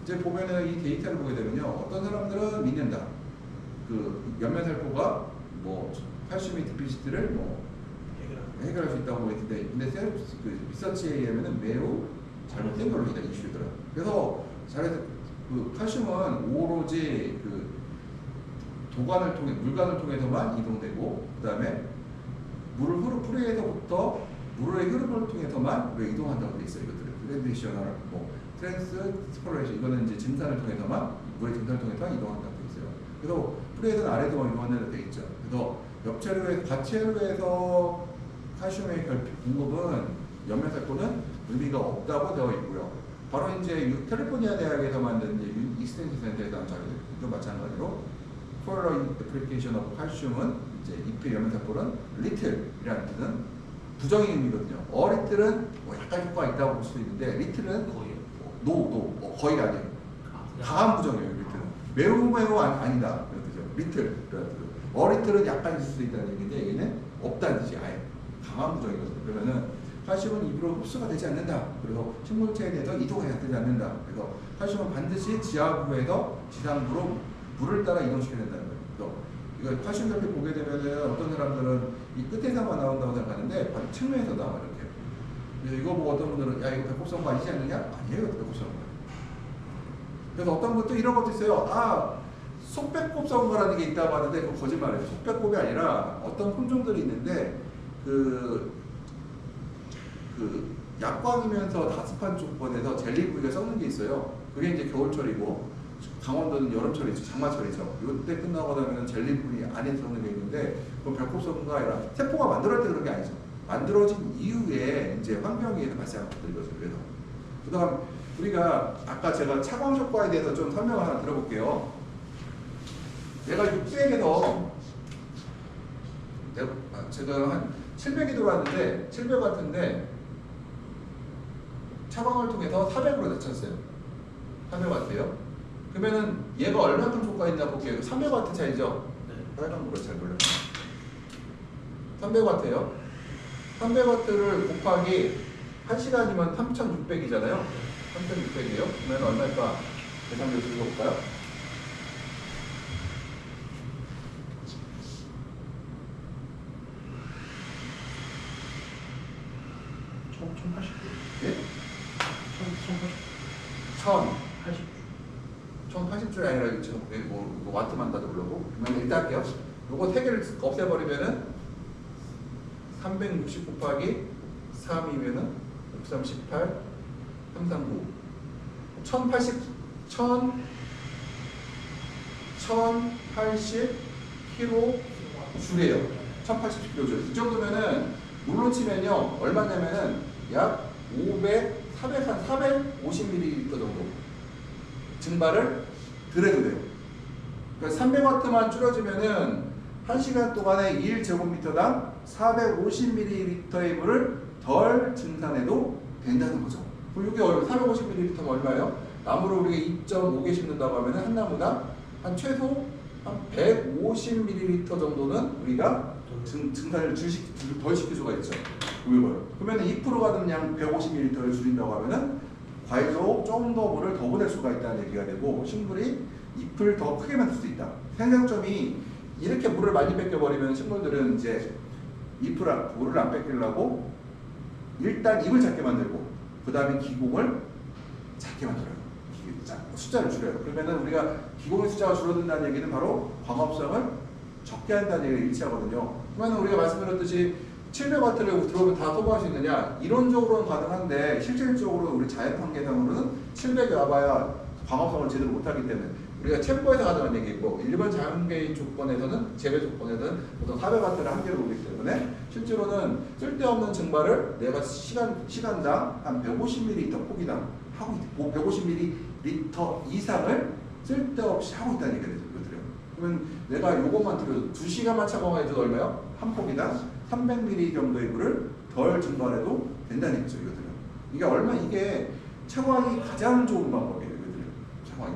이제 보면은 이 데이터를 보게 되면요, 어떤 사람들은 믿는다. 그 연면살포가 뭐 칼슘의 디피시트를 뭐 해결할 수 있다고 했는데, 근데 그 리서치에 의하면 매우 잘못된 걸로 이슈더라. 그래서 그 칼슘은 오로지 그 물관을 통해서만 이동되고, 그 다음에 풀에서부터 물의 흐름을 통해서만 우리가 이동한다고 돼 있어요. 이것들은 트랜지셔널, 트랜스포레이션, 이거는 이제 증산을 통해서만 물의 증산을 통해서 이동한다고 돼 있어요. 그래서 풀에서는 아래로만 이동한다고 돼 있죠. 그래서 과체류에서 칼슘의 공급은 연면살포는 의미가 없다고 되어 있고요. 바로 이제 캘리포니아 대학에서 만든 이제 익스텐션 센터에서 한 자료도 마찬가지로 for application of 칼슘은 이제 잎의 연면살포는 little이라는 뜻은 부정의 의미거든요. little은 뭐 약간 효과가 있다고 볼 수도 있는데 little은 거의 거의가 아니에요. 강한 부정이에요. 리틀은 매우 아니다 그런 뜻이죠. 리틀 그런 뜻. 어리틀은 약간 있을 수 있다는 얘기인데 얘기는 없다는 뜻이 아예 강한 부정이거든요. 그러면은 칼슘은 입으로 흡수가 되지 않는다. 그래서 식물체에 대해서 이동이 되지 않는다. 그래서 칼슘은 반드시 지하부에서 지상부로 물을 따라 이동시켜야 된다는 거예요. 그래서 이거 칼슘 결핍 보게 되면은 어떤 사람들은 이 끝에서만 나온다고 생각하는데 바로 측면에서 나와 이렇게. 그래서 이거 보고 어떤 분들은 야 이거 배꼽선거 아니지 않느냐? 아니에요, 배꼽선거. 그래서 어떤 것도 이런 것도 있어요. 아, 속배꼽 선거라는 게 있다고 하는데 그건 거짓말이에요. 속배꼽이 아니라 어떤 품종들이 있는데 그 약광이면서 다습한 조건에서 젤리 부위가 썩는 게 있어요. 그게 이제 겨울철이고 강원도는 여름철이죠. 장마철이죠. 이때 끝나고 나면 젤리 부위 안에 썩는 게 있는데 그건 배꼽 선거가 아니라 세포가 만들어질 때 그런 게 아니죠. 만들어진 이후에 이제 환경에 의해서 발생한 것들이거든요. 그래서 그다음 우리가 아까 제가 차광 효과에 대해서 좀 설명을 하나 들어볼게요. 내가 600에서 제가 한 700이 들어왔는데 700 같은데 차광을 통해서 400으로 낮췄어요. 400W예요. 그러면은 얘가 얼마큼 효과있나 볼게요. 300W 차이죠? 네. 빨간불을 잘 돌려. 300W예요. 300W를 곱하기 1시간이면 3600이잖아요. 3600이에요. 그러면 얼마일까? 계산기 들어볼까요? 총 1080주. 예? 1080주가 아니라 지금 뭐 와트만 다 들으려고? 그러면 일단 할게요. 요거 3개를 없애버리면은 360 곱하기 3이면은 638, 339 1080 kg 줄이에요. 1080 kg 줄. 이 정도면은 물로 치면요 얼마냐면은 약 450ml 정도 증발을 드려도 돼요. 그러니까 300W만 줄여주면은 1시간 동안에 1제곱미터당 450ml의 물을 덜 증산해도 된다는 거죠. 그럼 이게 450ml면 얼마예요? 나무를 우리가 2.5개 심는다고 하면 한 나무당 한 최소 한 150ml 정도는 우리가 증산을 덜 시킬 수가 있죠. 그러면 2%가 되면 150ml를 줄인다고 하면은 과일로 좀 더 물을 더 보낼 수가 있다는 얘기가 되고 식물이 잎을 더 크게 만들 수 있다. 생장점이 이렇게 물을 많이 뺏겨버리면 식물들은 이제 물을 안 뺏기려고 일단 잎을 작게 만들고 그 다음에 기공을 작게 만들어요. 숫자를 줄여요. 그러면은 우리가 기공의 숫자가 줄어든다는 얘기는 바로 광합성을 적게 한다는 얘기를 일치하거든요. 그러면 우리가 말씀드렸듯이 700W를 들어오면 다 소모할 수 있느냐? 이론적으로는 가능한데 실질적으로 우리 자연 환경상으로는 700이 와봐야 광합성을 제대로 못하기 때문에 우리가 챔버에서 가능한 얘기고 일반 자연계의 조건에서는 재배 조건에서는 보통 400W를 한계로 오기 때문에 실제로는 쓸데없는 증발을 내가 시간당 한 150ml 포기당 하고 있고 150ml 이상을 쓸데없이 하고 있다는 얘기가 되죠. 그러면 내가 요것만 들여도 2시간만 차광해줘도 얼마요? 한 포기당 300ml 정도의 물을 덜 증발해도 된다는 얘기죠. 이거들은. 이게 차광이 가장 좋은 방법이에요. 이거들은. 차광이.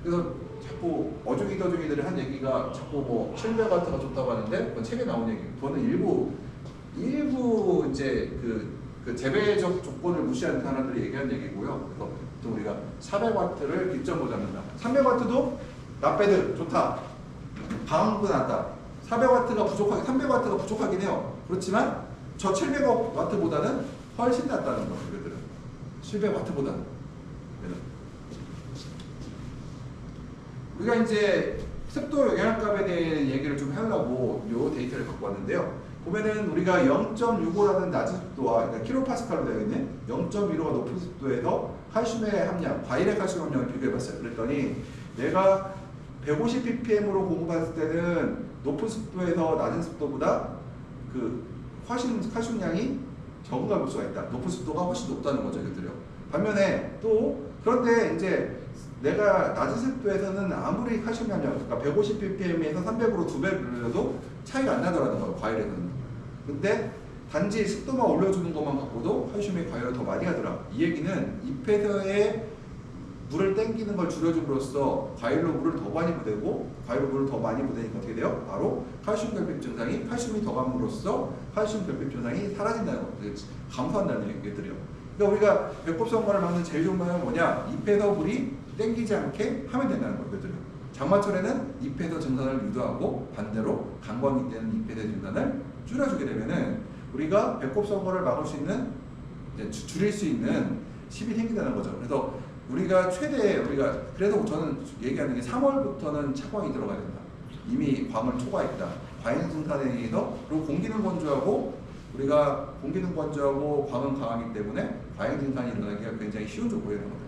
그래서 자꾸 어중이더중이들이 한 얘기가 자꾸 뭐 700W가 좋다고 하는데 그건 책에 나온 얘기예요. 그거는 일부 이제 그 재배적 조건을 무시하는 사람들이 얘기한 얘기고요. 그래서 또 우리가 400W를 기점으로 잡는다. 300W도 나빼드 좋다. 방어가 낫다. 300W가 부족하긴 해요. 그렇지만 저 700W보다는 훨씬 낫다는 거예요. 이들은 700W보다는. 우리가 이제 습도 영향값에 대해 얘기를 좀 하려고 이 데이터를 갖고 왔는데요. 보면은 우리가 0.65라는 낮은 습도와 그러니까 킬로파스칼로 되어 있는 0.15가 높은 습도에서 칼슘의 함량, 과일의 칼슘 함량을 비교해봤어요. 그랬더니 내가 150ppm으로 공급했을 때는 높은 습도에서 낮은 습도보다 그 칼슘량이 적은 걸 볼 수가 있다. 높은 습도가 훨씬 높다는 거죠, 이들요. 반면에 또 그런데 이제 내가 낮은 습도에서는 아무리 칼슘 함량, 그러니까 150ppm에서 300으로 2배를 늘려도 차이가 안 나더라는 거예요, 과일에서는. 근데 단지 습도만 올려주는 것만 갖고도 칼슘이 과열을 더 많이 하더라. 이 얘기는 잎에서의 물을 땡기는 걸 줄여줌으로써 과일로 물을 더 많이 보내고 과일로 물을 더 많이 보내니까 어떻게 돼요? 바로 칼슘 결핍 증상이 칼슘이 더 감으로써 칼슘 결핍 증상이 사라진다는 거, 감소한다는 얘기들이요. 그러니까 우리가 배꼽 성과를 막는 제일 좋은 방법은 뭐냐? 잎에서 물이 땡기지 않게 하면 된다는 거거든요. 장마철에는 잎에서 증산을 유도하고 반대로 간광기 때는 잎에서 증산을 줄여주게 되면은 우리가 배꼽 성과를 막을 수 있는 줄일 수 있는 칩이 생긴다는 거죠. 그래서 우리가 그래서 저는 얘기하는 게 3월부터는 차광이 들어가야 된다. 이미 광을 초과했다. 과잉 증산에 의해서 그리고 공기는 건조하고 우리가 공기는 건조하고 광은 강하기 때문에 과잉 증산이 일어나기가 굉장히 쉬운 조건이라는 거죠.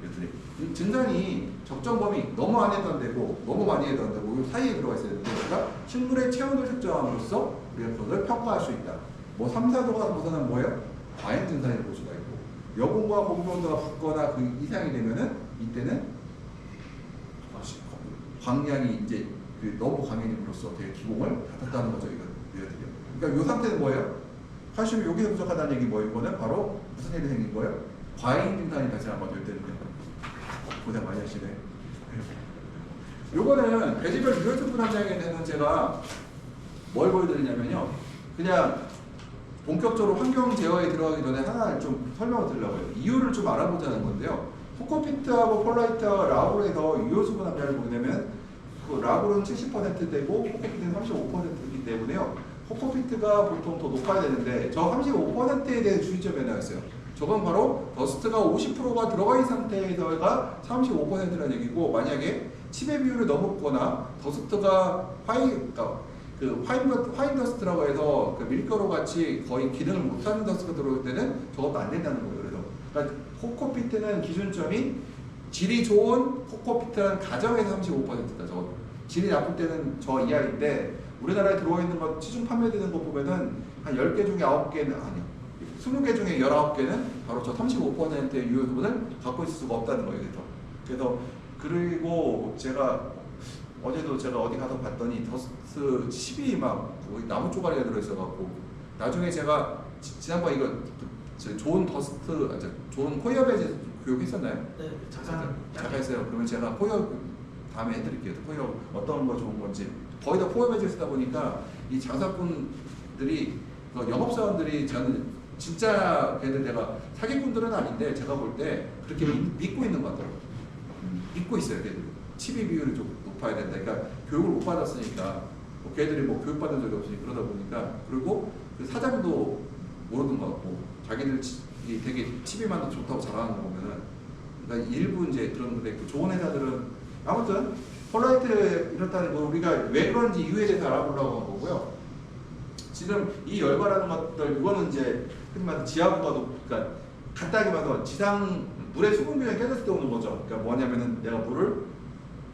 이것들이 증산이 적정 범위 너무 안 해도 안 되고 너무 많이 해도 안 되고 이 사이에 들어가 있어야 되는데 우리가 식물의 체온을 측정함으로써 우리가 그것을 평가할 수 있다. 뭐 3, 4도가 벗어나면 뭐예요? 과잉 증산이 볼 수가 있고 여공과 공기 온도가 붙거나 그 이상이 되면은 이때는 광량이 이제 너무 강해짐으로써 되게 기공을 닫았다는 거죠. 그러니까 이 상태는 뭐예요? 칼슘이 여기서 부족하다는 얘기 뭐예요? 이거는 바로 무슨 일이 생긴 거예요? 과잉 증산이 발생한 거죠. 이때는 고생 많이 하시네. 요거는 배지별 유혈성분 함량에 대해서는 제가 뭘 보여드리냐면요. 그냥 본격적으로 환경 제어에 들어가기 전에 하나 좀 설명을 드리려고 해요. 이유를 좀 알아보자는 건데요. 코코피트하고 폴라이트와 라울에서 유효수분 함량을 보게 되면 그 라울은 70%되고 코코피트는 35%이기 때문에요. 코코피트가 보통 더 높아야 되는데 저 35%에 대해 주의점이 하나 있어요. 저건 바로 더스트가 50%가 들어가 있는 상태에서가 35%라는 얘기고 만약에 칩의 비율이 넘었거나 더스트가 화인 더스트라고 해서 그 밀가루 같이 거의 기능을 못하는 더스트가 들어올 때는 저것도 안 된다는 거예요. 그러니까 코코피트는 기준점이 질이 좋은 코코피트는 가정에서 35%다. 저거 질이 나쁠 때는 저 이하인데 우리나라에 들어와 있는 것 시중 판매되는 거 보면은 한 10개 중에 9개는 아니요. 20개 중에 19개는 바로 저 35%의 유효수분을 갖고 있을 수가 없다는 거예요. 그래서 그리고 어제도 제가 어디 가서 봤더니 더스트 칩이 막 나무 쪼가리가 들어있어갖고 나중에 제가 지난번 이거 좋은 좋은 코이어 배지 교육했었나요? 네, 잠깐 했어요. 그러면 제가 코이어 다음에 해드릴게요. 코이어 어떤 거 좋은 건지 거의 다 코이어 배지 쓰다 보니까 이 장사꾼들이 영업사원들이 저는 진짜 걔들 내가 사기꾼들은 아닌데 제가 볼 때 그렇게 믿고 있는 것 같더라고요. 믿고 있어요. 걔들 칩의 비율이 좀 높아야 된다. 그러니까 교육을 못 받았으니까 걔들이 뭐 교육받은 적이 없으니 그러다 보니까 그리고 그 사장도 모르는 것 같고 자기들 되게 칩이만 더 좋다고 자랑하는 거 보면은 그러니까 일부 이제 그런 건데 그 좋은 회사들은 아무튼 폴라이트 이렇다는 거 우리가 왜 그런지 이유에 대해서 알아보려고 한 거고요. 지금 이 열과라는 것들 이거는 이제 흔히 말해서 지하부가 그러니까 간단하게 말해서 지상 물의 수분 균형이 깨졌을 때 오는 거죠. 그러니까 뭐냐면은 내가 물을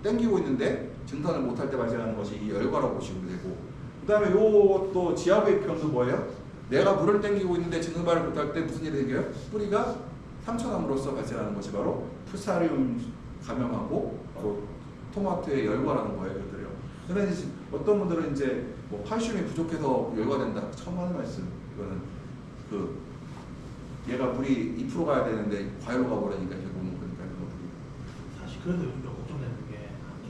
땡기고 있는데 증산을 못할 때 발생하는 것이 이 열과라고 보시면 되고 그 다음에 요또 지하부의 표현도 뭐예요? 내가 물을 땡기고 있는데 증발을 못할 때 무슨 일이 생겨요? 뿌리가 상처남으로써 발생하는 것이 바로 푸사리움 감염하고 토마토의 열과라는 거예요. 그런데 어떤 분들은 이제 뭐 칼슘이 부족해서 열과된다. 처음 하는 말씀. 이거는 얘가 물이 2% 가야 되는데 과열로 가버리니까 결국은 그러니까 사실 그래도 우리가 걱정되는 게 한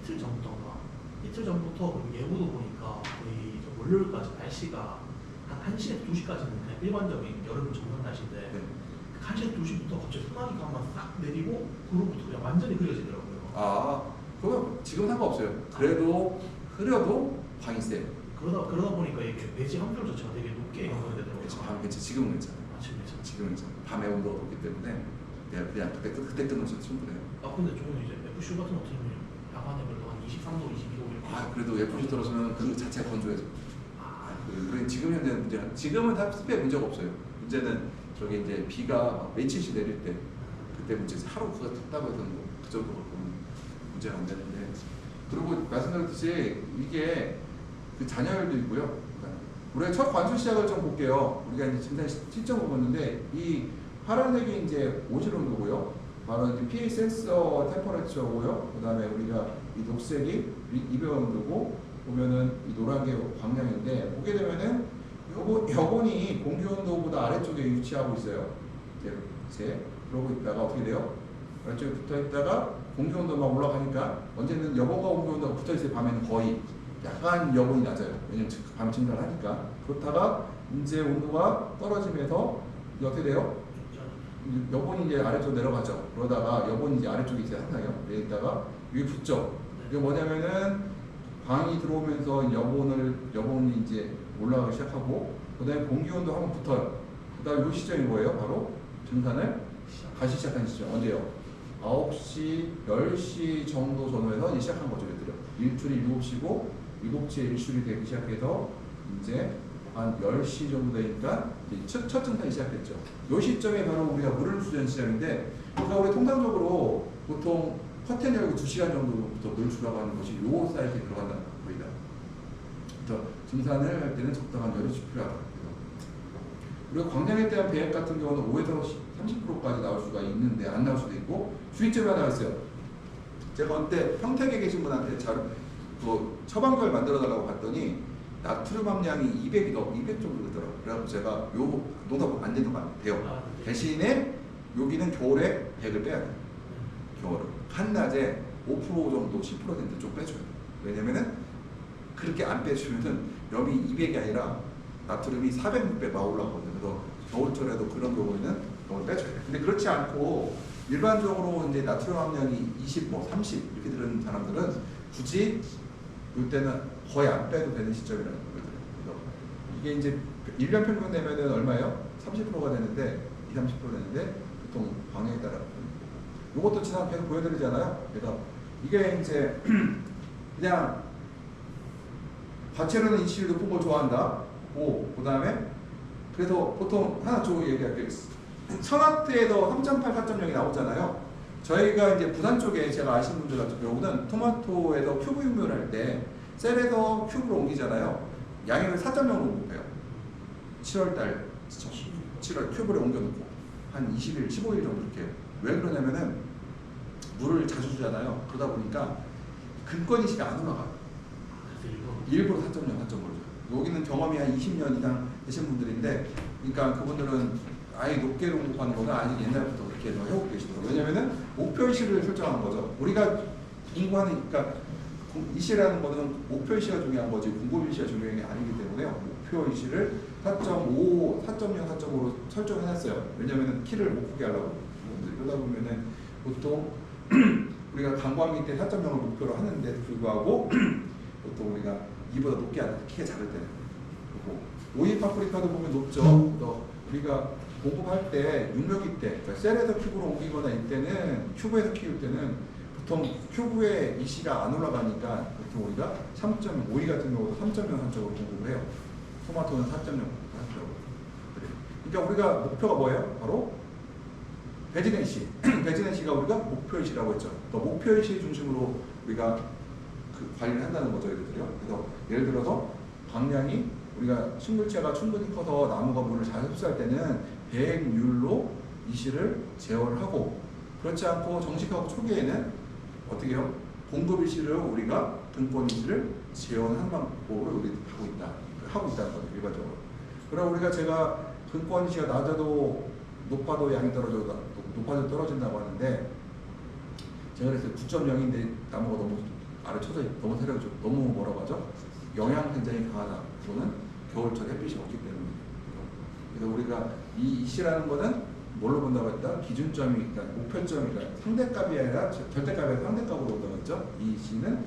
이틀 전부터 예보도 보니까 거의 월요일까지 날씨가 한 1시에서 2시까지는 그냥 일반적인 여름 정상 날씨인데 네. 1시에서 2시부터 갑자기 소나기가 한번 싹 내리고 그로부터 그냥 완전히 흐려지더라고요. 아, 그건 지금 상관없어요. 그래도 흐려도 광이 세요. 그러다 보니까 이게 배지 함량 자체가 되게 높게 형성이 되더라고요. 지금은 괜찮아요. 지금은 괜찮아요. 밤에 온도가 높기 때문에 그냥 그때 끄는 셔도 충분해요. 아 근데 저는 이제 FC 같은 거 같으면 야간에 그래도 한 23도, 22도 이렇게. 아 그래도 FC 들어서면 그 자체가 건조해서. 우리 지금 현재 문제가 지금은 다 습도에 문제가 없어요. 문제는 저기 이제 비가 며칠씩 내릴 때 그때 문제 하루 그거 탔다고 해서 그 정도 갖고는 문제가 안 되는데 그리고 말씀드렸듯이 이게 그 잔여율도 있고요. 우리가 첫 관수 시작을 좀 볼게요. 우리가 이제 지금 시점을 보는데 이 파란색이 이제 오질 온도고요. 바로 이제 pH 센서 템퍼레처고요. 그다음에 우리가 이 녹색이 입열 온도고 보면은 이 노란 게 광량인데 보게 되면은 여본이 공기온도보다 아래쪽에 위치하고 있어요. 이제 그러고 있다가 어떻게 돼요? 아래쪽에 붙어 있다가 공기온도가 올라가니까 언제는 여본과 공기온도가 붙어 있어요. 밤에는 거의 약간 여본이 낮아요. 왜냐면 밤 증가를 하니까. 그렇다가 이제 온도가 떨어지면서 이제 어떻게 돼요? 여본이 이제 아래쪽 내려가죠. 그러다가 여본이 이제 아래쪽에 이제 항상요. 내리다가 위에 붙죠. 이게 뭐냐면은 광이 들어오면서 여본이 이제 올라가기 시작하고 그다음에 공기온도 한번 붙어요. 그다음에 이 시점이 뭐예요? 바로 증산을 가시 시작한 시점. 언제요? 9시, 10시 정도 전후에서 이제 시작한 거죠. 얘들은. 일출이 7시고 7시에 일출이 되기 시작해서 이제 한 10시 정도 되니까 이제 첫 증산이 시작됐죠. 이 시점에 바로 우리가 물을 수전 시점인데 그러니까 우리 통상적으로 보통 커튼 열고 2시간 정도부터 물 주라고 하는 것이 요 사이즈에 들어간다는 겁니다. 그래서 증산을 할 때는 적당한 열이 필요하다. 그리고 광량에 대한 배액 같은 경우는 5에서 30%까지 나올 수가 있는데 안 나올 수도 있고 주의점이 하나 있어요. 제가 그때 평택에 계신 분한테 처방전을 만들어 달라고 봤더니 나트륨 함량이 200 정도 되더라고요. 그래서 제가 요 농담 안 되는 거 돼요. 대신에 여기는 겨울에 100을 빼야 돼요. 겨울은 한낮에 5% 정도 10%좀 빼줘요. 왜냐면은 그렇게 안 빼주면은 염이 200이 아니라 나트륨이 400, 600 막 올라가거든요. 그래서 겨울철에도 그런 경우에는 염을 빼줘야 돼요. 근데 그렇지 않고 일반적으로 이제 나트륨 함량이 20, 30 이렇게 들은 사람들은 굳이 이때는 거의 안 빼도 되는 시점이라는 거거든요. 그래서 이게 이제 1년 평균 내면은 얼마예요? 30%가 되는데 20, 30% 되는데 보통 방향에 따라 이것도 지난 계속 보여드리잖아요. 그래서 이게 이제 그냥 과체로는 이치를 높은 걸 좋아한다. 그 다음에 그래서 보통 하나 좀 얘기할게요. 천하트에서 3.8, 4.0이 나오잖아요. 저희가 이제 부산 쪽에 제가 아시는 분들 같은 경우는 토마토에서 큐브 육묘를 할 때 셀에서 큐브로 옮기잖아요. 양액을 4.0으로 옮겨요. 7월달 7월 큐브를 옮겨놓고 한 20일, 15일 정도 이렇게. 왜 그러냐면은 물을 자주 주잖아요. 그러다 보니까 근권이시가 안 올라가요. 일부러 4.0 줘요. 여기는 경험이 한 20년 이상 되신 분들인데, 그러니까 그분들은 아예 높게 공급하는 거는 아직 옛날부터 그렇게 해오고 계시더라고요. 왜냐면은 목표의식을 설정한 거죠. 우리가 공부하는, 그러니까 이시라는 거는 목표의식가 중요한 거지 공급의식가 중요한 게 아니기 때문에 목표의식을 4.5, 4.0, 4.5로 설정해놨어요. 왜냐면은 키를 못 크게 하려고. 그러다 보면은 보통 우리가 관광객 때 4.0을 목표로 하는데 불구하고 보통 우리가 이보다 높게 하는 키가 작을 때는 그리고 오이 파프리카도 보면 높죠. 또 우리가 공급할 때 육묘기 때 그러니까 셀에서 큐브로 옮기거나 이때는 큐브에서 키울 때는 보통 큐브에 이시가 안 올라가니까 보통 우리가 3.0 오이 같은 경우도 3.0 3.0으로 공급을 해요. 토마토는 4.0 하죠. 그러니까 우리가 목표가 뭐예요? 바로 베지네시. 베지네시가 우리가 목표의시라고 했죠. 또 목표의시 중심으로 우리가 그 관리를 한다는 거죠, 얘들이요. 그래서 예를 들어서 방량이 우리가 식물체가 충분히 커서 나무가 물을 잘 흡수할 때는 배액률로 이시를 제어를 하고, 그렇지 않고 정식하고 초기에는 어떻게 해요? 공급이시를 우리가 등권이시를 제어하는 방법을 우리 하고 있다는 거죠, 일반적으로. 그럼 우리가 제가 등권이시가 낮아도 높아도 양이 높아도 떨어진다고 하는데, 제가 그래서 9.0인데 나무가 너무 아래 쳐져 너무 세력이 좀 너무 뭐라고 하죠? 영양 굉장히 강하다. 그거는 겨울철 햇빛이 없기 때문에. 그래서 우리가 이 이시라는 거는 뭘로 본다고 했다? 기준점이, 그러니까 목표점이니까 상대값이 아니라 절대값이 상대값으로 본다고 했죠. 이 이시는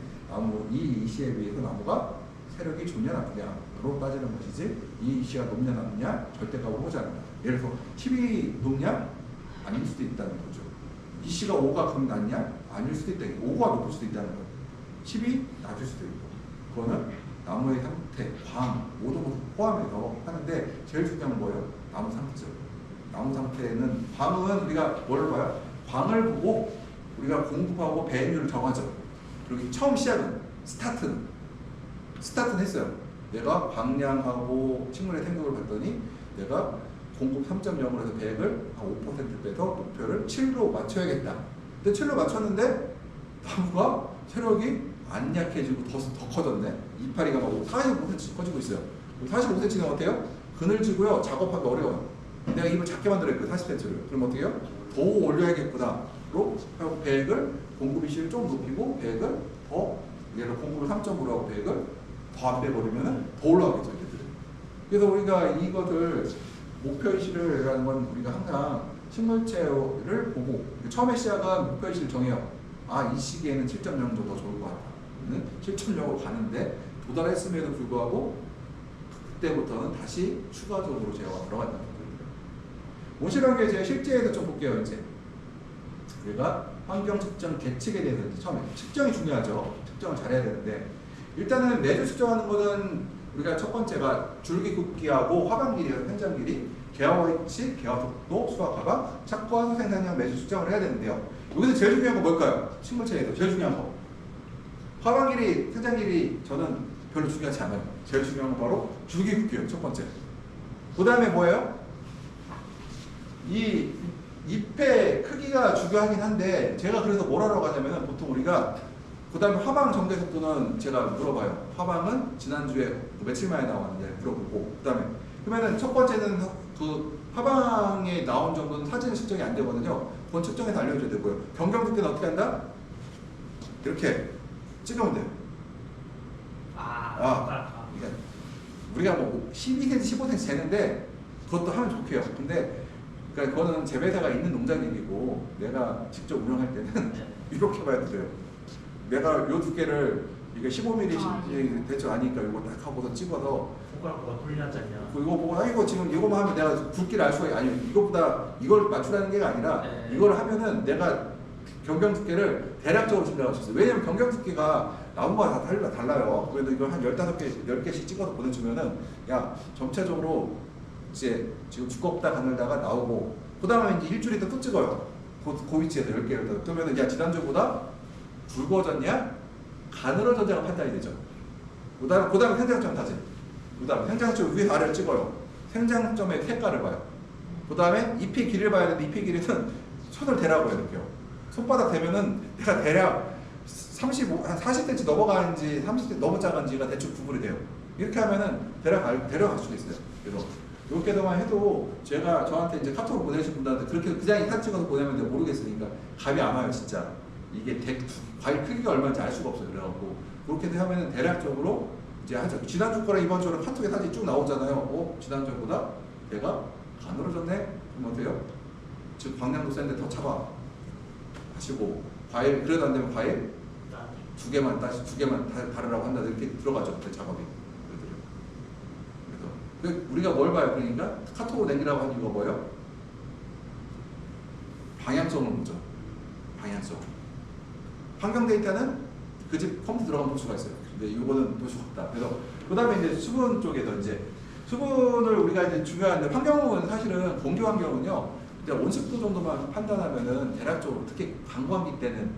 이 이시에 비해서 나무가 세력이 좋냐 나쁘냐로 따지는 것이지, 이 이시가 높냐 낮냐 절대값으로 보지 않는다. 예를 들어서 10이 높냐? 아닐 수도 있다는 거죠. 이시가 5가 그럼 낮냐? 아닐 수도 있다. 5가 높을 수도 있다는 거예요. 10이 낮을 수도 있고. 그거는 나무의 상태, 광, 모든 것을 포함해서 하는데 제일 중요한 건 뭐예요? 나무 상태죠. 나무 상태는 광은 우리가 뭘 봐요? 광을 보고 우리가 공급하고 배합률을 정하죠. 그리고 처음 시작은 스타트는 했어요. 내가 광량하고 식물의 생육을 봤더니 내가 공급 3.0으로 해서 배액을 한 5% 빼서 목표를 7로 맞춰야겠다. 근데 7로 맞췄는데 나무가 세력이 안 약해지고 더 커졌네. 이파리가 막 45% 커지고 있어요. 45cm는 어때요? 그늘지고요. 작업하기 어려워요. 내가 입을 작게 만들었거든 40cm를. 그럼 어떻게 해요? 더 올려야겠구나. 로 하고 배액을 공급 이식을 좀 높이고 배액을 더 예를 들어 공급을 3.5로 하고 배액을 더 안 빼버리면 더 올라가겠죠. 얘들은. 그래서 우리가 이것을 목표이식을 하는 건 우리가 항상 식물체를 보고 처음에 시작은 목표이식을 정해요. 아, 이 시기에는 7.0 정도 좋을 것 같다. 7.0으로 가는데 도달했음에도 불구하고 그때부터는 다시 추가적으로 제어가 들어간다는 거예요. 온실한 게 제가 실제에서 좀 볼게요. 이제 우리가 환경 측정 계측에 대해서 이제 처음에 측정이 중요하죠. 측정을 잘해야 되는데 일단은 매주 측정하는 거는 우리가 첫 번째가 줄기 굵기하고 화방 길이와 생장 길이, 개화 위치, 개화 속도, 수확 가방, 착과 생산량 매주 측정을 해야 되는데요. 여기서 제일 중요한 거 뭘까요? 식물체에서 제일 중요한 거. 화방 길이, 생장 길이 저는 별로 중요하지 않아요. 제일 중요한 건 바로 줄기 굵기예요. 첫 번째. 그 다음에 뭐예요? 이 잎의 크기가 중요하긴 한데 제가 그래서 뭐라고 하냐면 보통 우리가 그 다음에 화방 정제 속도는 제가 물어봐요. 화방은 지난주에 며칠 만에 나왔는데 물어보고 그 다음에 그러면은 첫 번째는 그 화방에 나온 정도는 사진은 측정이 안 되거든요. 그건 측정해서 알려줘야 되고요. 변경 두께는 어떻게 한다? 이렇게 찍으면 돼요. 그러니까 우리가 뭐 12cm, 15cm 재는데 그것도 하면 좋게요. 근데 그러니까 그거는 재배사가 있는 농장 얘기고 내가 직접 운영할 때는 이렇게 봐야 돼요. 내가 요 두께를 이게 15mm 대충 아니까 이거 딱 하고서 찍어서 손가락보다 훌륭하지 않냐. 이거 보고 이거 지금 이거만 하면 내가 굵기를 알 수가 아니 이것보다 이걸 맞추라는 게 아니라 이걸 하면은 내가 경경 두께를 대략적으로 생각할 수 있어요. 왜냐면 경경 두께가 나무마다 다 달라요. 그래도 이걸 한 15개, 10개씩 찍어서 보내주면은 야 전체적으로 이제 지금 두껍다 가늘다가 나오고 그 다음에 이제 일주일 있다 또 찍어요. 그 위치에서 10개를 그러면은 야 지난주보다 굵어졌냐 가늘어졌냐가 판단이 되죠. 그 다음에 생장점 다지. 그 다음에 생장점 위에 아래를 찍어요. 생장점의 색깔을 봐요. 그 다음에 잎의 길이를 봐야 되는데 잎의 길이는 손을 대라고 해야 돼요. 손바닥 대면은 내가 대략 40cm 넘어가는지 30cm 너무 작은지가 대충 구분이 돼요. 이렇게 하면은 데려갈 수도 있어요. 그래서 이렇게만 해도 제가 저한테 이제 카톡을 보내신 분들한테 그렇게 그냥 사진 찍어서 보내면 내가 모르겠으니까 감이 안 와요 진짜. 이게 과일 크기가 얼마인지 알 수가 없어요. 그래갖고 그렇게 하면은 대략적으로 이제 하죠. 지난주 거랑 이번 주는 카톡에 사진이 쭉 나오잖아요. 지난주보다 내가 가늘어졌네? 그럼 어때요? 지금 광량도 센데 더 잡아 하시고 과일 그래도 안 되면 과일 두 개만 바르라고 한다 이렇게 들어가죠. 그 작업이. 그래서 우리가 뭘 봐요? 그러니까 카톡으로 남기라고 하는 이유가 뭐예요? 방향성을 보죠. 방향성. 환경 데이터는 그 집 컴퓨터 들어가면 볼 수가 있어요. 근데 이거는 볼 수가 없다. 그래서 그 다음에 이제 수분 쪽에서 이제 수분을 우리가 이제 중요한데 환경은 사실은 공기 환경은요. 이제 온습도 정도만 판단하면은 대략적으로 특히 관광기 때는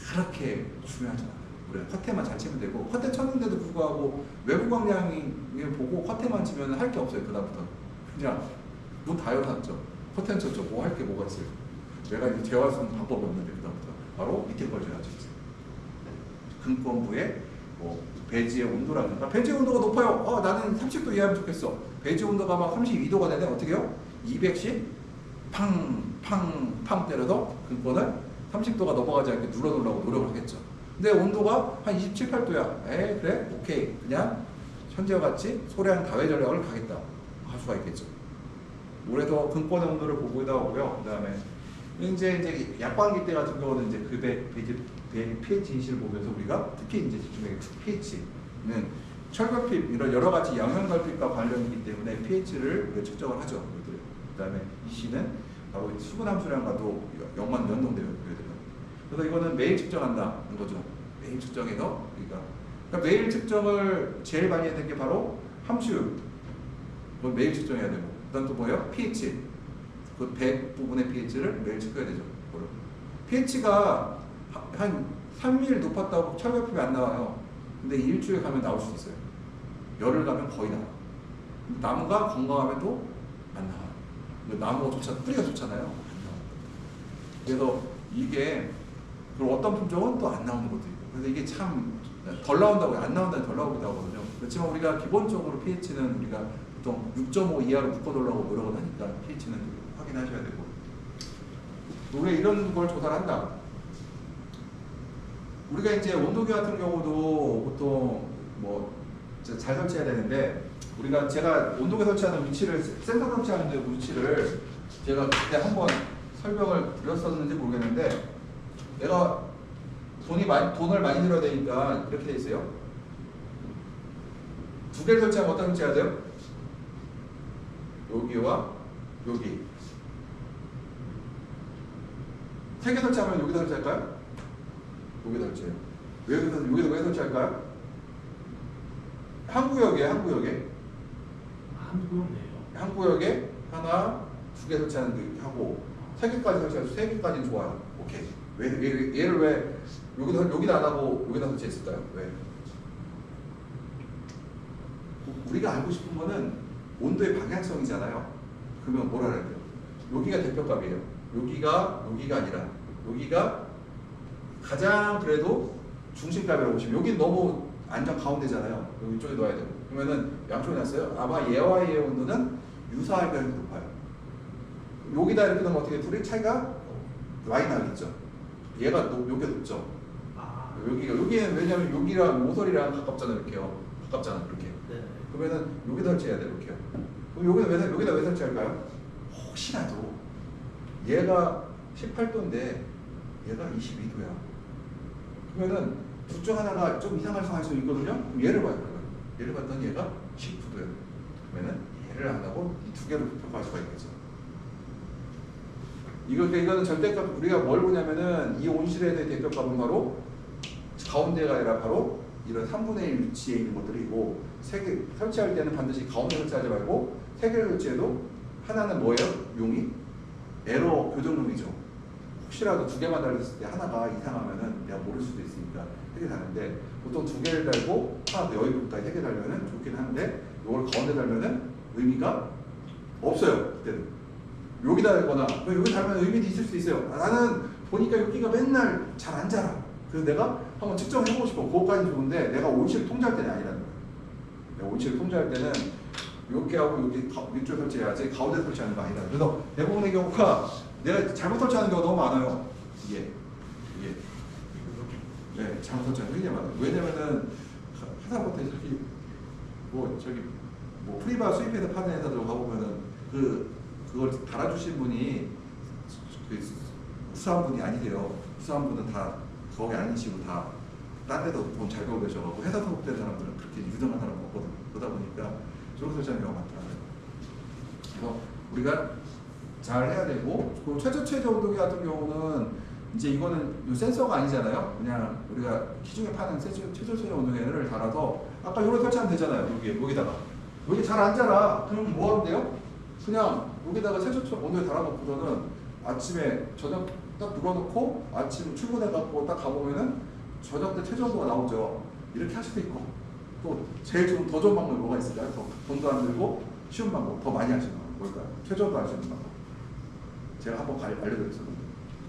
그렇게 중요하지 않아요. 우리가 커튼만 잘 치면 되고 커튼 쳤는데도 불구하고 외부 광량을 보고 커튼만 치면 할 게 없어요. 그다음부터 그냥 문 다 열어놨죠. 커튼 쳤죠. 뭐 할 게 뭐가 있어요. 내가 이제 제어할 수 있는 방법이 없는데 그다음부터 바로 밑에 걸 줘야죠. 근권부의 뭐 배지의 온도라든가 배지의 온도가 높아요. 나는 30도 이하면 좋겠어. 배지 온도가 막 32도가 되네. 어떻게 해요? 200씩 팡 때려서 근권을 30도가 넘어가지 않게 눌러놓으려고 노력을 하겠죠. 근데 온도가 한 27, 8도야. 그래? 오케이. 그냥 현재와 같이 소량 다회 전략을 가겠다. 할 수가 있겠죠. 올해도 근권의 온도를 보고 나오고요. 그 다음에 이제 약광기 때 같은 경우는 이제 그 pH 인식을 보면서 우리가 특히 이제 집중하게 pH는 철결핍 이런 여러 가지 영양결핍과 관련이기 때문에 pH를 측정을 하죠. 그 다음에 이 C는 바로 수분 함수량과도 연동되어 있고요. 그래서 이거는 매일 측정한다는 거죠. 매일 측정해서 그러니까 매일 측정을 제일 많이 해야 되는 게 바로 함수율. 그걸 매일 측정해야 되고 그다음 또 뭐예요? pH. 그 배 부분의 pH를 매일 측정해야 되죠. pH가 한 3일 높았다고 철결핍이 안 나와요. 근데 일주일 가면 나올 수 있어요. 열흘 가면 거의 나와요. 나무가 건강하면 또 안 나와요. 나무가 뿌리가 좋잖아요. 안 나와요. 그래서 이게 그리고 어떤 품종은 또 안 나오는 것도 있고. 그래서 이게 참 덜 나온다고 안 나온다니 덜 나오기도 하거든요. 그렇지만 우리가 기본적으로 pH는 우리가 보통 6.5 이하로 묶어두려고 노력을 하니까 pH는 확인하셔야 되고, 우리가 이런 걸 조사를 한다. 우리가 이제 온도계 같은 경우도 보통 뭐 잘 설치해야 되는데, 제가 온도계 설치하는 위치를, 센서 설치하는 위치를 제가 그때 한번 설명을 드렸었는지 모르겠는데, 내가 돈을 많이 들여야 되니까 이렇게 돼 있어요. 두 개를 설치하면 어떤 설치해야 돼요? 여기와 여기. 세 개 설치하면 여기다 설치할까요? 여기다 설치해요. 여기다 왜 설치할까요? 한 구역에 한 구역이네요. 한 구역에 하나, 두 개 설치하는 게 하고, 세 개까지 설치해서 세 개까지는 좋아요. 오케이. 얘를 왜 여기다 안 하고 여기다 설치했을까요? 왜? 우리가 알고 싶은 거는 온도의 방향성이잖아요. 그러면 뭐라 그래야 돼요? 여기가 대표값이에요. 여기가 아니라 여기가 가장 그래도 중심값이라고 보시면, 여기 너무 안전 가운데잖아요. 여기 이쪽에 넣어야 되고. 그러면은 양쪽에 놨어요. 아마 얘와 얘의 온도는 유사하게 높아요. 여기다 이렇게 넣으면 어떻게 둘의 차이가 많이 나겠죠. 얘가 여기가 높죠. 여기는 왜냐면 여기랑 모서리랑 가깝잖아요. 이렇게요. 가깝잖아. 이렇게. 네. 그러면은 여기다 설치해야 돼요. 이렇게요. 그럼 여기다 왜 설치할까요? 혹시라도 얘가 18도인데 얘가 22도야. 그러면은 둘 중 하나가 좀 이상할 수 있거든요. 그럼 얘를 봐요. 얘를 봤더니 얘가 19도예요. 그러면은 얘를 안 하고 이 두 개로 평가할 수가 있겠죠. 이거는 절대값, 우리가 뭘 보냐면은 이 온실에 대한 대표값은 바로 가운데가 아니라 바로 이런 3분의 1 위치에 있는 것들이고, 세 개 설치할 때는 반드시 가운데 설치하지 말고 세 개를 설치해도 하나는 뭐예요? 용이 에러 교정용이죠. 혹시라도 두 개만 달렸을 때 하나가 이상하면은 내가 모를 수도 있으니까 세 개 달는데, 보통 두 개를 달고 하나 더 여기부터 세 개 달면은 좋긴 한데, 이걸 가운데 달면은 의미가 없어요. 그때는 여기다 달거나 여기 달면 의미는 있을 수 있어요. 나는 보니까 여기가 맨날 잘 안 자라. 그래서 내가 한번 측정해보고 싶어. 그것까지는 좋은데 내가 온실을 통제할 때는 아니라는 거예요. 내가 온실을 통제할 때는 여기하고 여기 위쪽에 설치해야지 가운데 설치하는 거 아니다. 그래서 대부분의 경우가 내가 잘못 설치하는 경우가 너무 많아요. 이게 네, 잘못 설치하는 게 굉장히 많아요. 왜냐면은 하다못해 저기 프리바 수입해서 파는 회사들 가보면은 그걸 달아주신 분이 수사한 분이 아니래요. 수사한 분은 다 거기 아니시고 다 딴 데도 돈 잘 벌고 계셔가지고 회사 소속된 사람들은 그렇게 유정한 사람 없거든. 그러다 보니까 저렇게 설치하는 경우가 많더라고요. 그래서 우리가 잘 해야 되고, 그 최저 온도계 같은 경우는 이제 이거는 센서가 아니잖아요. 그냥 우리가 시중에 파는 최저 온도계를 달아서 아까 이렇게 설치하면 되잖아요. 여기다가 여기 잘 안 자라. 그럼 뭐 하면 돼요? 그냥 여기다가 최저 온도계 달아놓고서는 아침에 저녁 딱 눌러놓고 아침 출근해갖고 딱 가보면은 저녁 때 최저 온도가 나오죠. 이렇게 할 수도 있고, 또 제일 더 좋은 방법이 뭐가 있을까요? 더 돈도 안 들고 쉬운 방법, 더 많이 하시는 방법 뭘까요? 최저 온도 하시는 방법. 제가 한번 알려드렸었는데,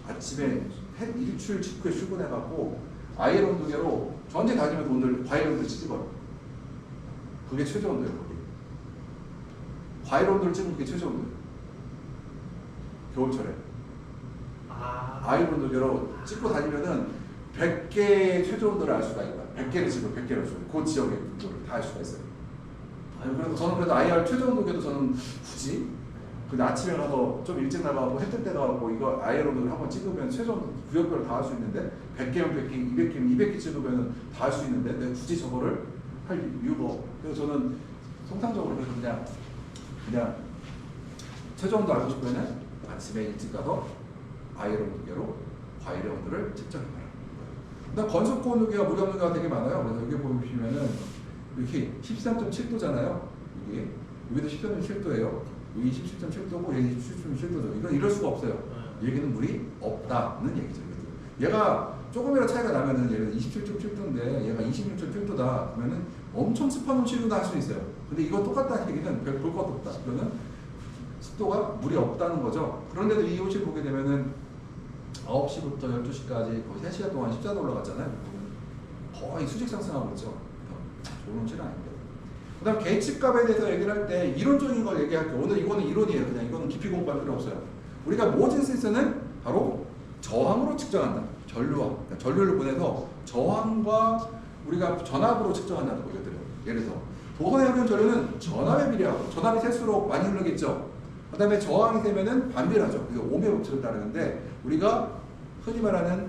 아침에 일출 직후에 출근해갖고 아이언 온도계로 전체 다니면서 온도를 과일 온도를 찍어요. 그게 최저 온도예요. 거기 과일 온도를 찍으면 그게 최저 온도예요. 겨울철에 아이언 온도계로 찍고 다니면은 100개의 최저 온도를 알 수가 있다. 100개를 찍고 100개를 알 수가 있어요. 그 지역의 온도를 다 알 수가 있어요. 그래서 저는 그래도 IR 최저 온도계도 저는 굳이 근데 아침에 가서 좀 일찍 나가고 해뜰 때 나가고 이거 IR 온도를 한번 찍으면 최저 온도 구역별로 다 알 수 있는데, 100개면 100개, 200개면 200개 찍으면 다 알 수 있는데 내가 굳이 저거를 할 이유가 없고, 그래서 저는 통상적으로 그냥 최저 온도 알고 싶으면 아침에 일찍 가서 IR 온도계로 과일의 온도를 측정해봐라. 그다음 건속 온도계가 무리 온도계가 되게 많아요. 그래서 여기 보시면은 이렇게 13.7도잖아요. 여기도 13.7도예요. 여기 17.7도고 여기 17.7도죠. 이건 이럴 수가 없어요. 여기는 물이 없다는 얘기죠. 얘가 조금이라도 차이가 나면은 얘는 27.7도인데 얘가 26.7도다. 그러면은 엄청 습한 온실도 할 수 있어요. 근데 이거 똑같다는 얘기는 별 볼 것도 없다. 이거는 습도가 물이 없다는 거죠. 그런데도 이 온실 보게 되면은 9시부터 12시까지 거의 3시간 동안 14도 올라갔잖아요. 거의 수직 상승하고 있죠. 좋은 온실은 아닙니다. 그다음 계집값에 대해서 얘기를 할 때 이론적인 걸 얘기할게요. 오늘 이거는 이론이에요. 그냥 이거는 깊이 공부할 필요 없어요. 우리가 모든 센서는 바로 저항으로 측정한다. 전류와 그러니까 전류를 보내서 저항과 우리가 전압으로 측정한다는 거거든요. 예를 들어서 도선에 흐르는 전류는 전압에 비례하고 전압이 셀수록 많이 흐르겠죠. 그다음에 저항이 세면은 반비례하죠. 그래서 오음의 법칙을 따르는데 우리가 흔히 말하는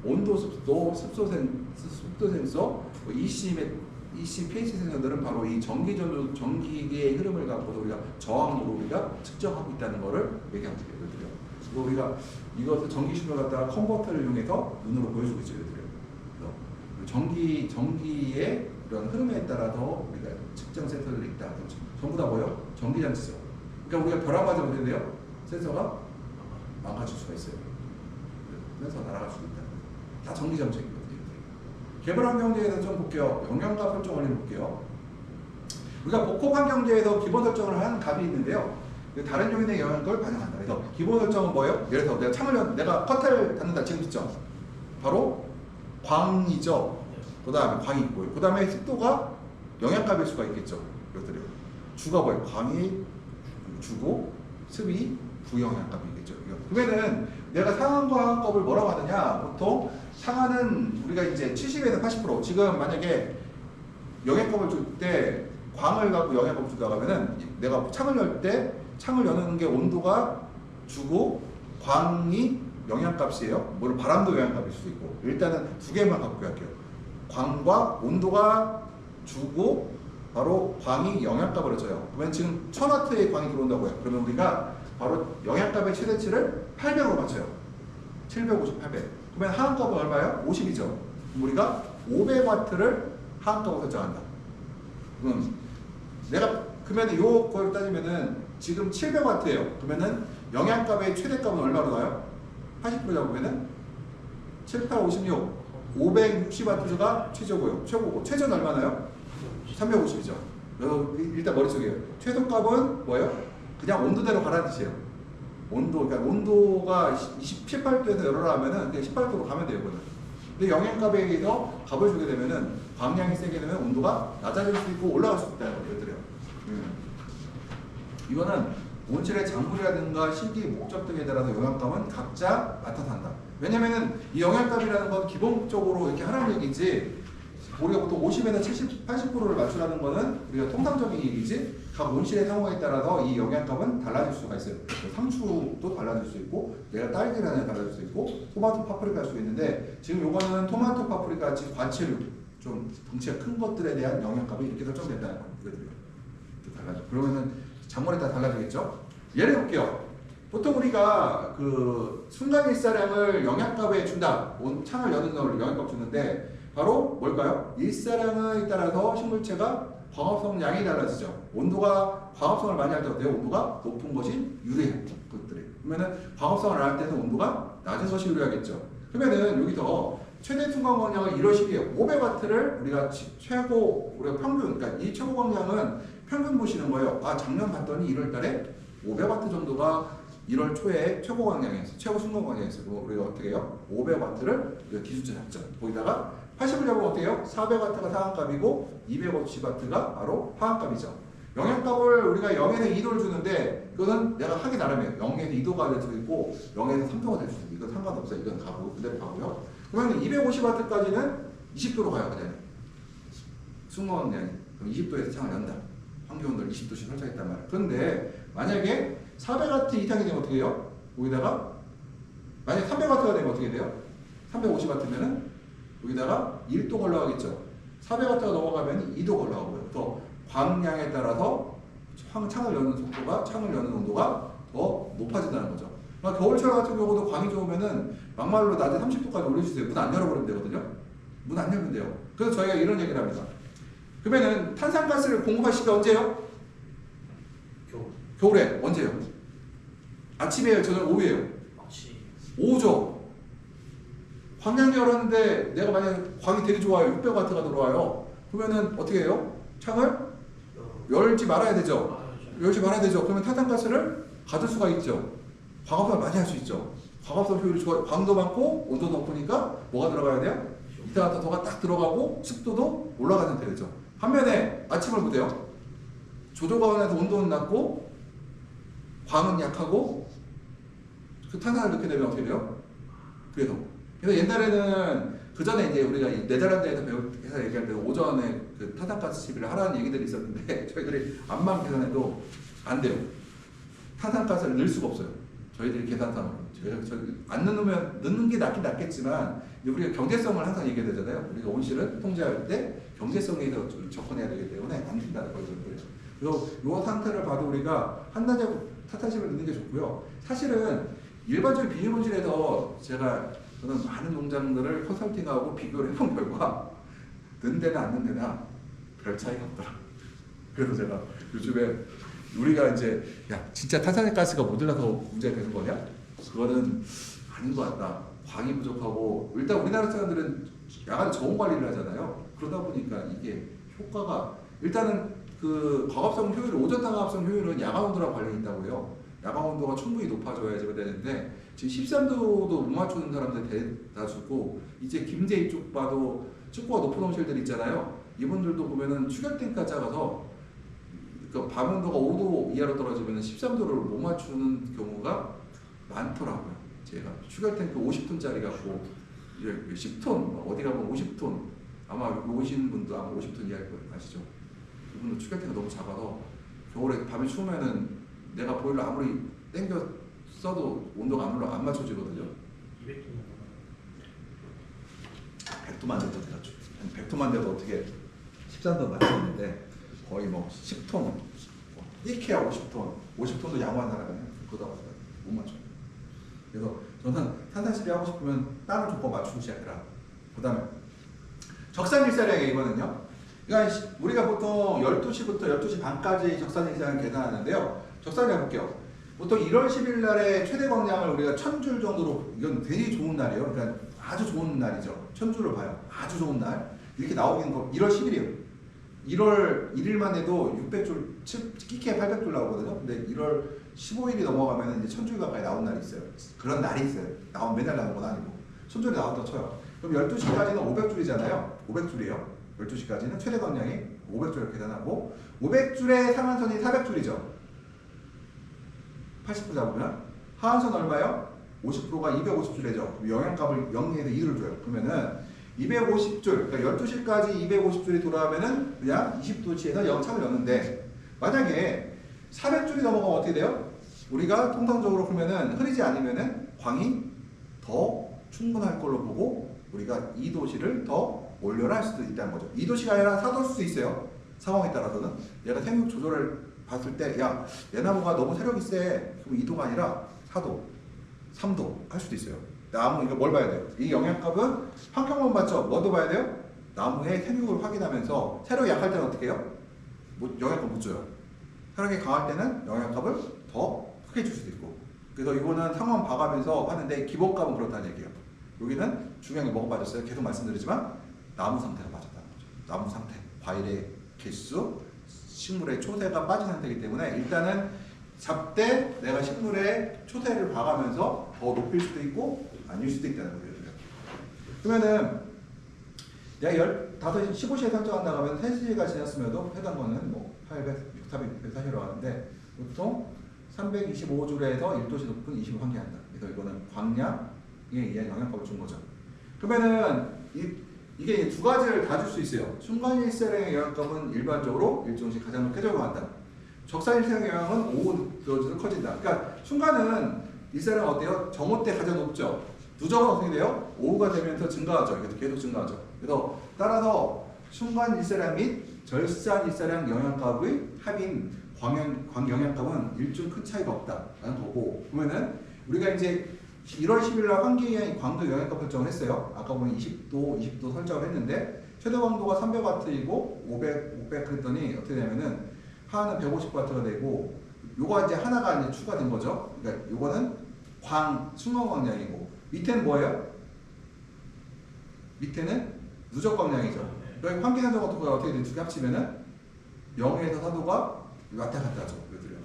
온도, 습도, 습도 센서, EC, pH 센서들은 바로 이 전기계의 흐름을 갖고도 우리가 저항으로 우리가 측정하고 있다는 것을 얘기하는 거거든요. 그리고 우리가 이것을 전기 신호를 갖다가 컨버터를 이용해서 눈으로 보여주고 있죠. 전기의 이런 흐름에 따라서 우리가 측정 센서들이 있다. 그렇죠. 전부 다 뭐예요? 전기장치죠. 그러니까 우리가 벼락 맞으면 어떻게 돼요? 센서가 망가질 수가 있어요. 센서가 날아갈 수도 있다. 다 전기장치거든요. 개발환경제에서 좀 볼게요. 영양가 설정 원리를 볼게요. 우리가 복합환경제에서 기본 설정을 한 값이 있는데요. 다른 요인의 영향을 반영한다. 그래서 기본 설정은 뭐예요? 예를 들어서 내가 커튼을 닫는다. 지금 있죠? 바로 광이죠. 그 다음에 광이 있고요. 그 다음에 습도가 영향값일 수가 있겠죠. 이것들이 주가 뭐예요? 광이 주고 습이 부영향값이겠죠. 그러면은 내가 상한과 하한값을 뭐라고 하느냐? 보통 상한은 우리가 이제 70에서 80% 지금 만약에 영향값을 줄 때 광을 갖고 영향값을 주다가 하면은 내가 창을 열 때 창을 여는 게 온도가 주고 광이 영향값이에요. 물론 바람도 영향값일 수도 있고 일단은 두 개만 갖고 할게요. 광과 온도가 주고 바로 광이 영향값을 줘요. 그러면 지금 1000W의 광이 들어온다고요. 그러면 우리가 바로 영향값의 최대치를 800으로 맞춰요. 750, 800. 그러면 하한값은 얼마예요? 50이죠. 우리가 500W를 하한값으로 설정한다. 그러면 요걸 따지면은 지금 700W예요. 그러면은 영향값의 최대값은 얼마로 나요? 80% 잡으면은 7, 8, 56. 560W가 최저고요. 최고고. 최저는 얼마나요? 350이죠. 일단 머릿속에 최소값은 뭐예요? 그냥 온도대로 가라는 뜻이에요. 그러니까 온도가 18도에서 열어라 하면은 그냥 18도로 가면 돼요. 근데 영향값에 의해서 값을 주게 되면은 광량이 세게 되면 온도가 낮아질 수 있고 올라갈 수 있다는 걸 알려드려요. 이거는 온실의 작물이라든가 실기 목적 등에 따라서 영향값은 각자 맡아서 한다. 왜냐면은 이 영향값이라는 건 기본적으로 이렇게 하라는 얘기지 우리가 보통 50에서 70, 80%를 맞추라는 거는 우리가 통상적인 얘기지 각 온실의 상황에 따라서 이 영향값은 달라질 수가 있어요. 상추도 달라질 수 있고 내가 딸기라는 달라질 수 있고 토마토 파프리카 할 수 있는데 지금 요거는 토마토 파프리카 같이 과체류 좀 덩치가 큰 것들에 대한 영향값이 이렇게 설정된다는 거거든요. 달라져. 그러면은 작물에 따라 달라지겠죠? 예를 볼게요. 보통 우리가 그 순간 일사량을 영향값에 준다. 창을 여는 걸 영향값 주는데 바로 뭘까요? 일사량에 따라서 식물체가 광합성 양이 달라지죠. 온도가 광합성을 많이 할 때 어때요? 온도가 높은 것이 유리해요. 그것들이. 그러면은 광합성을 안 할 때는 온도가 낮은 것이 유리하겠죠. 그러면은 여기서 최대 순간 광량은 1월 12일 500W를 우리가 우리가 평균, 그러니까 이 최고 광량은 평균 보시는 거예요. 아, 작년 봤더니 1월 달에 500W 정도가 1월 초에 최고 광량이었어요. 최고 순간 광량이었어요. 우리가 어떻게 해요? 500W를 기준점 잡죠. 거기다가 80을 잡으면 어떻게 해요? 400W가 상한값이고 250W가 바로 하한값이죠. 영향값을 우리가 0에서 2도를 주는데 그거는 내가 하기 나름이에요. 0에서 2도가 될 수도 있고 0에서 3도가 될 수도 있고 이건 상관없어요. 이건 가고 그대로 가고요. 그러면 250W까지는 20도로 가요. 그냥 순간 광량이. 그럼 20도에서 창을 연다. 환경온도를 20도씩 설정했단 말이에요. 그런데 만약에 400W 이상이 되면 어떻게 해요? 여기다가 만약에 300W가 되면 어떻게 돼요? 350W면은 여기다가 1도 올라가겠죠. 400W가 넘어가면 2도 올라가고요. 또 광량에 따라서 창을 여는 속도가, 창을 여는 온도가 더 높아진다는 거죠. 그러니까 겨울철 같은 경우도 광이 좋으면은 막말로 낮에 30도까지 올려주세요. 문 안 열어버리면 되거든요. 문 안 열면 돼요. 그래서 저희가 이런 얘기를 합니다. 그러면은 탄산가스를 공급할 시기가 언제예요? 겨울에. 언제예요? 아침이에요? 저녁 오후에요? 오후죠. 광량이 열었는데 내가 만약에 광이 되게 좋아요. 600W가 들어와요. 그러면은 어떻게 해요? 창을 열지 말아야 되죠. 열지 말아야 되죠. 그러면 탄산가스를 가둘 수가 있죠. 광합성을 많이 할 수 있죠. 광합성 효율이 좋아요. 광도 많고 온도도 높으니까 뭐가 들어가야 돼요? 이산화탄소가 딱 들어가고 습도도 올라가는 되죠. 반면에 아침을 보세요. 조조가원에서 온도는 낮고 광은 약하고 그 탄산을 넣게 되면 어떻게 돼요? 그래서 옛날에는 그 전에 이제 우리가 이 네덜란드에서 배워서 얘기할 때 오전에 그 탄산가스 시비를 하라는 얘기들이 있었는데 저희들이 암만 계산해도 안 돼요. 탄산가스를 넣을 수가 없어요. 저희들이 계산상으로. 안 넣는 게 낫긴 낫겠지만 우리가 경제성을 항상 얘기해야 되잖아요. 우리가 온실을 통제할 때 경제성에 대해서 좀 접근해야 되기 때문에 안 된다는 거죠. 그래서 이 상태를 봐도 우리가 한 단계 탄산식을 넣는 게 좋고요. 사실은 일반적인 비닐온실에서 저는 많은 농장들을 컨설팅하고 비교를 해본 결과 넣는 데나 안 넣는 데나 별 차이가 없더라. 그래서 제가 요즘에 우리가 이제 야 진짜 탄산가스가 모자라서 문제가 되는 거냐? 그거는 아닌 것 같다. 광이 부족하고 일단 우리나라 사람들은 야간 저온 관리를 하잖아요. 그러다 보니까 이게 효과가 일단은 그 과합성 효율, 오전 당합성 효율은 야간 온도랑 관련이 있다고 해요. 야간 온도가 충분히 높아져야지 되는데 지금 13도도 못 맞추는 사람들 대다수고 이제 김제 이쪽 봐도 습도가 높은 온실들 있잖아요. 이분들도 보면은 추결탱크가 작아서 그 밤 온도가 5도 이하로 떨어지면 13도를 못 맞추는 경우가 많더라고요. 제가 추결탱크 50톤짜리 갖고 10톤 어디 가면 50톤 아마 여기 오신 분도 아마 50톤 이하일 거예요. 아시죠? 그분도 추결탱크가 너무 작아서 겨울에 밤에 추우면은 내가 보일러 아무리 땡겨 써도 온도가 안 맞춰지거든요. 100도만 돼도 그렇죠. 100도만 돼도 어떻게 13도 맞췄는데 거의 뭐 10톤, 이케아 50톤도 양호한 사람이에요. 그러다 못 맞춰요. 그래서 저는 탄산시비 하고 싶으면 다른 조건 맞추고 시작해라. 그 다음에 적산일사량이 이거는요. 그러니까 우리가 보통 12시부터 12시 반까지 적산일사량 계산하는데요. 적산량 볼게요. 보통 1월 10일 날에 최대 광량을 우리가 1000줄 정도로, 이건 되게 좋은 날이에요. 그러니까 아주 좋은 날이죠. 1000줄을 봐요. 아주 좋은 날. 이렇게 나오는 거 1월 10일이에요. 1월 1일만 해도 600줄, 끼케 800줄 나오거든요. 근데 1월 15일이 넘어가면 이제 1000줄 가까이 나온 날이 있어요. 그런 날이 있어요. 맨날 나오는 건 아니고. 1000줄이 나왔다 쳐요. 그럼 12시까지는 500줄이잖아요. 500줄이에요. 12시까지는 최대 광량이 500줄을 계산하고 500줄의 상한선이 400줄이죠. 80% 잡으면 하한선 얼마요? 50%가 250줄이죠. 영양값을 0에서 2를 줘요. 그러면은 250줄, 그러니까 12시까지 250줄이 돌아오면은 그냥 20도씨에서 0차를 넣는데 만약에 400줄이 넘어가면 어떻게 돼요? 우리가 통상적으로 그러면은 흐리지 않으면은 광이 더 충분할 걸로 보고 우리가 2도씨를 더 올려라 할 수도 있다는 거죠. 2도씨가 아니라 4도일 수도 있어요. 상황에 따라서는. 얘가 생육 조절을 봤을 때, 야, 내 나무가 너무 세력이 세. 그럼 2도가 아니라 4도, 3도 할 수도 있어요. 나무, 이거 뭘 봐야 돼요? 이 영양값은 환경만 맞죠? 뭐도 봐야 돼요? 나무의 생육을 확인하면서 세력이 약할 때는 어떻게 해요? 영양값 못 줘요. 세력이 강할 때는 영양값을 더 크게 줄 수도 있고. 그래서 이거는 상황 봐가면서 하는데 기본값은 그렇다는 얘기예요. 여기는 중요한 게 뭐가 빠졌어요? 계속 말씀드리지만 나무 상태가 빠졌다는 거죠. 나무 상태, 과일의 개수, 식물의 초세가 빠진 상태이기 때문에 일단은 잡되 내가 식물의 초세를 봐가면서 더 높일 수도 있고 아닐 수도 있다는 거예요. 그러면은 내가 15시에 15시에 설정한다고 하면 3시가 지났음에도 해당 거는 뭐 800, 400, 640이라고 하는데 보통 325줄에서 1도씨 높은 20을 환기한다. 그래서 이거는 광량에 의한 영향값을 준 거죠. 그러면은 이게 두 가지를 다 줄 수 있어요. 순간일사량의 영향값은 일반적으로 일정씩 가장 높게 적용한다. 적산일사량의 영향은 오후 들어서 커진다. 그러니까 순간은 일사량 어때요? 정오 때 가장 높죠. 누적은 어떻게 돼요? 오후가 되면서 증가하죠. 이게 계속 증가하죠. 그래서 따라서 순간 일사량 및 절산 일사량 영향값의 합인 광영향값은 일중 큰 차이가 없다라는 거고, 그러면은 우리가 이제 1월 10일 날 환기의 광도 영향값 설정을 했어요. 아까 보면 20도 설정을 했는데 최대 광도가 300W이고 500 그랬더니 어떻게 되냐면은 하나는 150W가 되고 요거 이제 하나가 이제 추가된 거죠. 그러니까 요거는 순간 광량이고 밑에는 뭐예요? 밑에는 누적 광량이죠. 여기 환기 산정 같은 거 어떻게 두 개 합치면은 0에서 4도가 왔다 갔다 하죠. 그들요.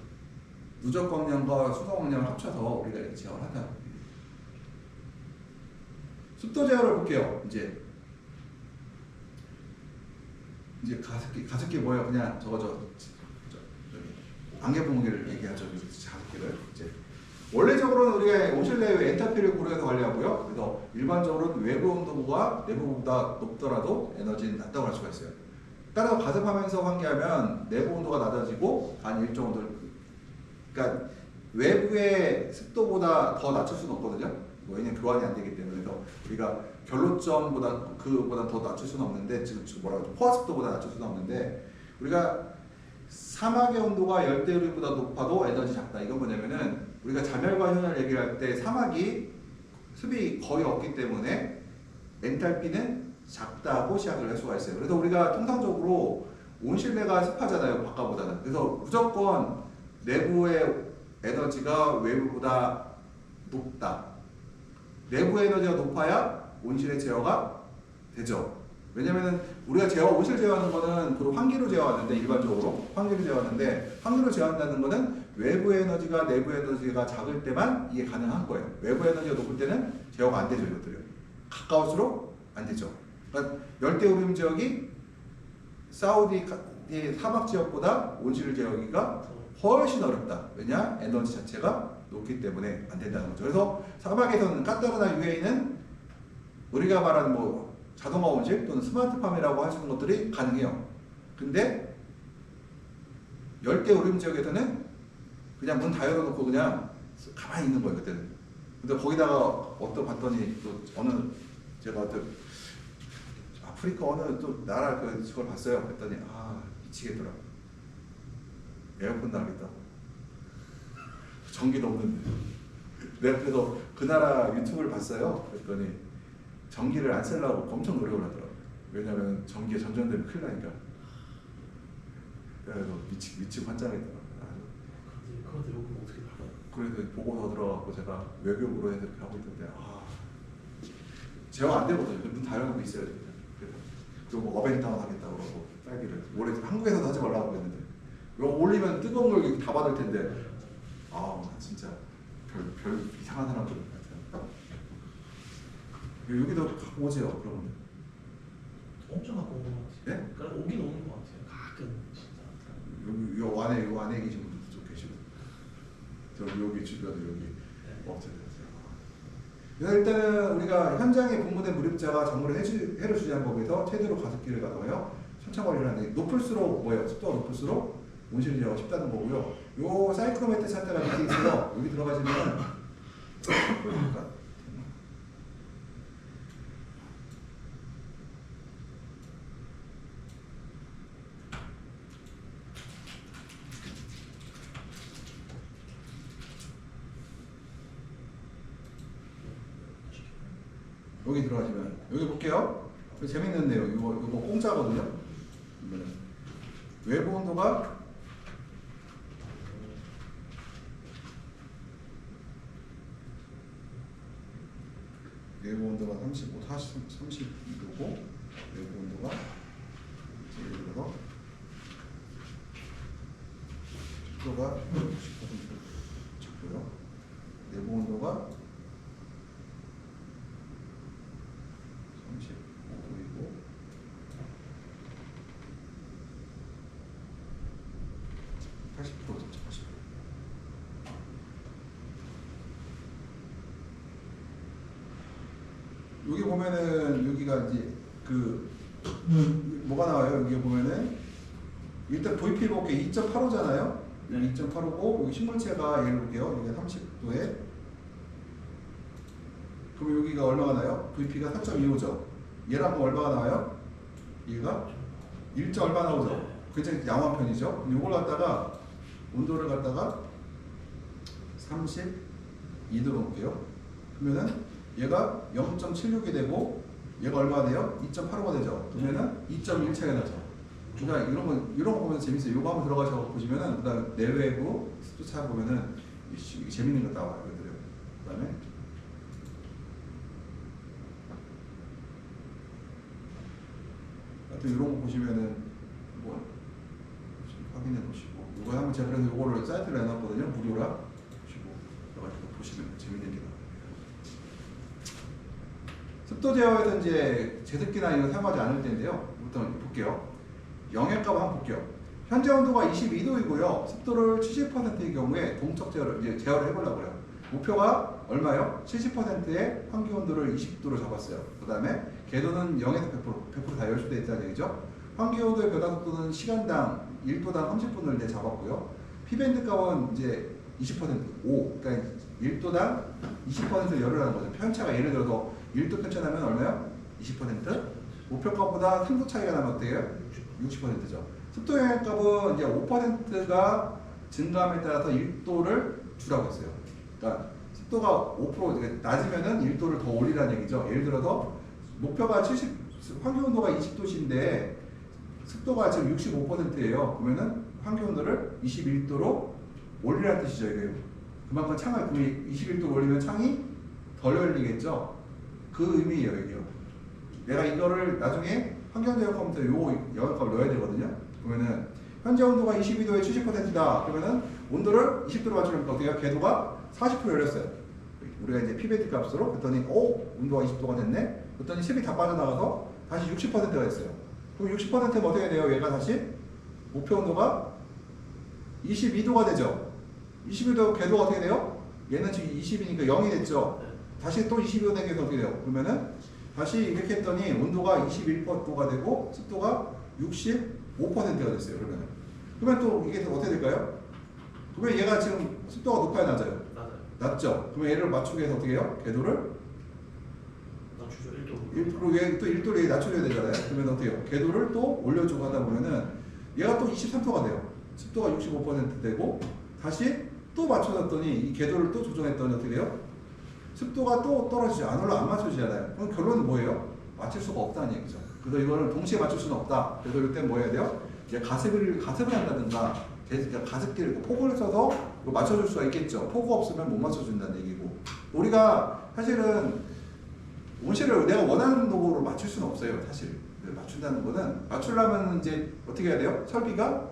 누적 광량과 순간 광량을 합쳐서 우리가 이렇게 제어를 한다. 습도 제어를 볼게요. 이제 가습기 뭐예요? 그냥 안개 분무기를 얘기하죠. 자극기를 이제 원래적으로는 우리가 온실 내의 엔탈피를 고려해서 관리하고요. 그래서 일반적으로는 외부 온도가 내부보다 높더라도 에너지는 낮다고 할 수가 있어요. 따라서 가습하면서 환기하면 내부 온도가 낮아지고 한 일정 온도, 그러니까 외부의 습도보다 더 낮출 수는 없거든요. 왜냐면 교환이 안 되기 때문에. 그래서 우리가 결로점보다 그보다 더 낮출 수는 없는데, 지금 뭐라고 하죠? 포화습도보다 낮출 수는 없는데, 우리가 사막의 온도가 열대우림보다 높아도 에너지 작다. 이건 뭐냐면은 우리가 자멸과 현을 얘기할 때 사막이 습이 거의 없기 때문에 엔탈피는 작다고 시작을 할 수가 있어요. 그래서 우리가 통상적으로 온실내가 습하잖아요, 바깥보다는. 그래서 무조건 내부의 에너지가 외부보다 높다. 내부 에너지가 높아야 온실의 제어가 되죠. 왜냐면은 우리가 온실 제어하는 거는 주로 환기로 제어하는데, 일반적으로 환기로 제어하는데, 환기로 제어한다는 거는 외부 에너지가 내부 에너지가 작을 때만 이게 가능한 거예요. 외부 에너지가 높을 때는 제어가 안 되죠, 이것들이. 가까울수록 안 되죠. 그러니까 열대우림 지역이 사우디 사막 지역보다 온실 제어하기가 훨씬 어렵다. 왜냐? 에너지 자체가 높기 때문에 안 된다는 거죠. 그래서 사막에서는 까따르나 UAE는 우리가 말하는 뭐 자동화 온실 또는 스마트팜이라고 할 수 있는 것들이 가능해요. 근데 열대우림 지역에서는 그냥 문 다 열어놓고 그냥 가만히 있는 거예요, 그때는. 근데 거기다가 봤더니 또 어느 제가 또 아프리카 어느 또 나라 그걸 봤어요. 그랬더니 미치겠더라. 에어컨 나겠다고. 전기도 없는데. 내가 그래서 그 나라 유튜브를 봤어요. 그랬더니 전기를 안 쓰려고 엄청 노력을 하더라고요. 왜냐면 전기에 전전되면 큰일 나니까. 그래서 미치고 환장했더라고요. 그런데 요금 어떻게 나가요? 그래서 보고서 들어가고 제가 외교부로 해서 이렇게 하고 있던데 제어가 안 되거든요. 문 다 열고 있어야 돼요. 그리고 뭐 어벤타운 하겠다고 그러고 딸기를 원래 한국에서도 하지 말라고 했는데 이거 올리면 뜨거운 걸 다 받을 텐데 진짜 별 이상한 사람들 같아요. 여기도 갖고 오세요. 그러면 엄청 갖고 오는 것 같아요. 네? 그래 오긴 오는 것 같아요. 가끔 진짜. 요 안에 계신 분들도 좀 계시고 여기 주변에 여기 업체들. 일단은 우리가 현장에 분무된 물입자가 정물에 해를 주지 않은 법에서 최대로 가습기를 가동하여 천천거리를 하는데, 높을수록 뭐예요? 습도가 높을수록 온실 제어가 쉽다는 거고요. 요 사이클로메트 차트가 밑에 있어요. 여기 들어가시면 보여줄까? 여기 들어가시면 여기 볼게요. 재밌는 내용. 이거 공짜거든요. 외부 온도가 외부 온도가 32도고 외부 온도가 예를 들어서 습도가 90% 적고요. 내부 온도가 35도이고 여기 보면은 여기가 이제 뭐가 나와요? 여기 보면은 일단 VP 볼게 2.85잖아요. 2.85고 여기 식물체가 예를 볼게요. 여기가 30도에 그럼 여기가 얼마가 나요? VP가 4.25죠. 얘랑 얼마가 나와요? 얘가 1. 얼마 나오죠? 굉장히 양호한 편이죠. 이걸 갖다가 온도를 갖다가 32도 놓을게요. 그러면은 얘가 0.76이 되고 얘가 얼마가 돼요? 2.85가 되죠. 그러면은 2.1 차이가 나죠. 그러니까 이런 거 보면 재밌어요. 이거 한번 들어가셔서 보시면은 그다음 내외부 습도 차 보면은 이게 재밌는 거 나와요. 그다음에 하여튼 이런 거 보시면은 뭐 확인해 보시고 이거 한번 제가 그래서 이거를 사이트를 내놨거든요. 무료라 보시고 여가지고 보시면 재밌는 게 나와요. 습도 제어에서 이제 제습기나 이거 사용하지 않을 텐데요. 일단 볼게요. 영역값 한번 볼게요. 현재 온도가 22도이고요. 습도를 70%의 경우에 동적 제어를 이제 제어를 해보려고 해요. 목표가 얼마요? 70%의 환기 온도를 20도로 잡았어요. 그 다음에 궤도는 0에서 100% 다 열수되어 있다는 얘기죠. 환기 온도의 변화 속도는 시간당 1도당 30분을 이제 잡았고요. P밴드 값은 이제 20% 5, 그러니까 1도당 20% 열을 하는 거죠. 편차가 예를 들어서 1도 편차나면 얼마요? 20%? 목표값보다 3도 차이가 나면 어떻게 해요? 60%죠. 습도 영향값은 이제 5%가 증가함에 따라서 1도를 주라고 했어요. 그러니까 습도가 5% 낮으면은 1도를 더 올리라는 얘기죠. 예를 들어서 목표가 70, 환기 온도가 20도씨인데 습도가 지금 65%예요. 그러면은 환기 온도를 21도로 올리라는 뜻이죠. 이게 그만큼 창을 21도로 올리면 창이 덜 열리겠죠. 그 의미예요, 이게요. 내가 이거를 나중에 환경제어 컴퓨터에 요 영역값을 넣어야 되거든요. 그러면은 현재 온도가 22도에 70%다. 그러면은 온도를 20도로 맞추려면 어떻게 해요? 궤도가 40% 열렸어요. 우리가 이제 P밴드 값으로 그랬더니 온도가 20도가 됐네. 그랬더니 습이 다 빠져나가서 다시 60%가 됐어요. 그럼 60%면 어떻게 돼요? 얘가 다시 목표 온도가 22도가 되죠. 22도 궤도가 어떻게 돼요? 얘는 지금 20이니까 0이 됐죠. 다시 또 22도 되게 해서 어떻게 돼요? 그러면은 다시 이렇게 했더니 온도가 21도가 되고 습도가 65%가 됐어요. 그러면 또 이게 어떻게 될까요? 그러면 얘가 지금 습도가 높아요, 낮아요? 낮죠. 그러면 얘를 맞추기 위해서 어떻게 해요? 궤도를 낮추죠. 1도. 1%또 1도를 낮춰줘야 되잖아요. 그러면 어떻게 해요? 궤도를 또 올려주고 하다 보면은 얘가 또 23도가 돼요. 습도가 65% 되고 다시 또 맞춰놨더니 이 궤도를 또 조정했더니 어떻게 돼요? 습도가 또 떨어지죠. 안 올라 안 맞춰지잖아요. 그럼 결론은 뭐예요? 맞출 수가 없다는 얘기죠. 그래서 이거는 동시에 맞출 수는 없다. 그래서 이때 뭐 해야 돼요? 이제 가습을 한다든가 가습기를 폭을 써서 맞춰줄 수가 있겠죠. 폭우 없으면 못 맞춰준다는 얘기고. 우리가 사실은 온실을 내가 원하는 도구로 맞출 수는 없어요. 사실 맞춘다는 거는 맞추려면 이제 어떻게 해야 돼요? 설비가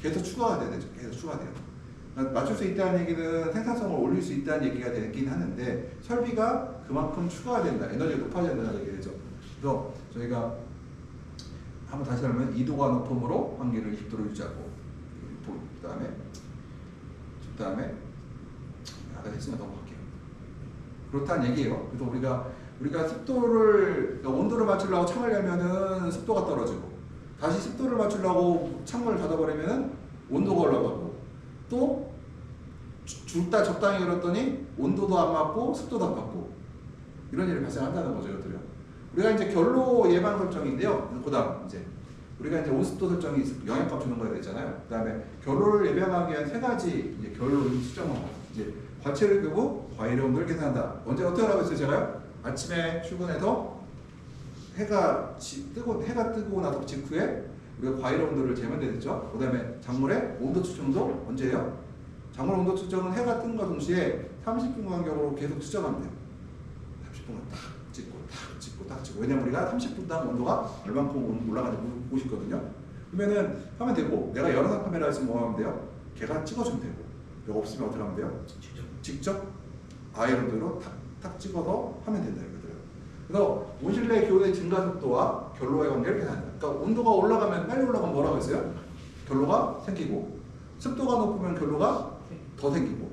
계속 추가가 돼야 되죠. 계속 추가돼요. 맞출 수 있다는 얘기는 생산성을 올릴 수 있다는 얘기가 되긴 하는데 설비가 그만큼 추가가 된다. 에너지가 높아져야 된다는 얘기죠. 그래서 저희가 한번 다시 하면 2도가 높음으로 환기를 20도로 유지하고 그 다음에 아까 했으면 넘어갈게요. 그렇다는 얘기예요. 그래서 우리가 습도를 온도를 맞추려고 창을 열면은 습도가 떨어지고 다시 습도를 맞추려고 창문을 닫아버리면은 온도가 올라가고 또 줄다 적당히 열었더니 온도도 안 맞고 습도도 안 맞고 이런 일이 발생한다는 거죠, 이것들요. 우리가 이제 결로 예방 설정인데요. 그다음 이제 우리가 이제 온습도 설정이 영향값 주는 거에 됐잖아요. 그다음에 결로를 예방하기 위한 세 가지 이제 결로 수정 방법. 이제 과체를 끄고 과일의 온도를 계산한다. 언제 어떻게 하라고 했어요, 제가요? 아침에 출근해서 해가 뜨고 나서 직후에 우리가 과일 온도를 재면 되겠죠. 그다음에 작물의 온도 측정도 언제예요? 작물 온도 측정은 해가 뜬과 동시에 30분 간격으로 계속 측정하면 돼요. 30분간 딱 찍고. 왜냐면 우리가 30분당 온도가 얼만큼 올라가는지 보고 싶거든요. 그러면은 하면 되고, 내가 여러 카메라 있으면 뭐 하면 돼요? 걔가 찍어주면 되고, 이거 없으면 어떻게 하면 돼요? 직접 아이로드로 탁 찍어서 하면 된다 이거죠. 그래서 온실 내 기온의 증가 속도와 결로의 관계를 계산한다. 그러니까 온도가 올라가면 빨리 올라가면 뭐라고 했어요? 결로가 생기고, 습도가 높으면 결로가 더 생기고.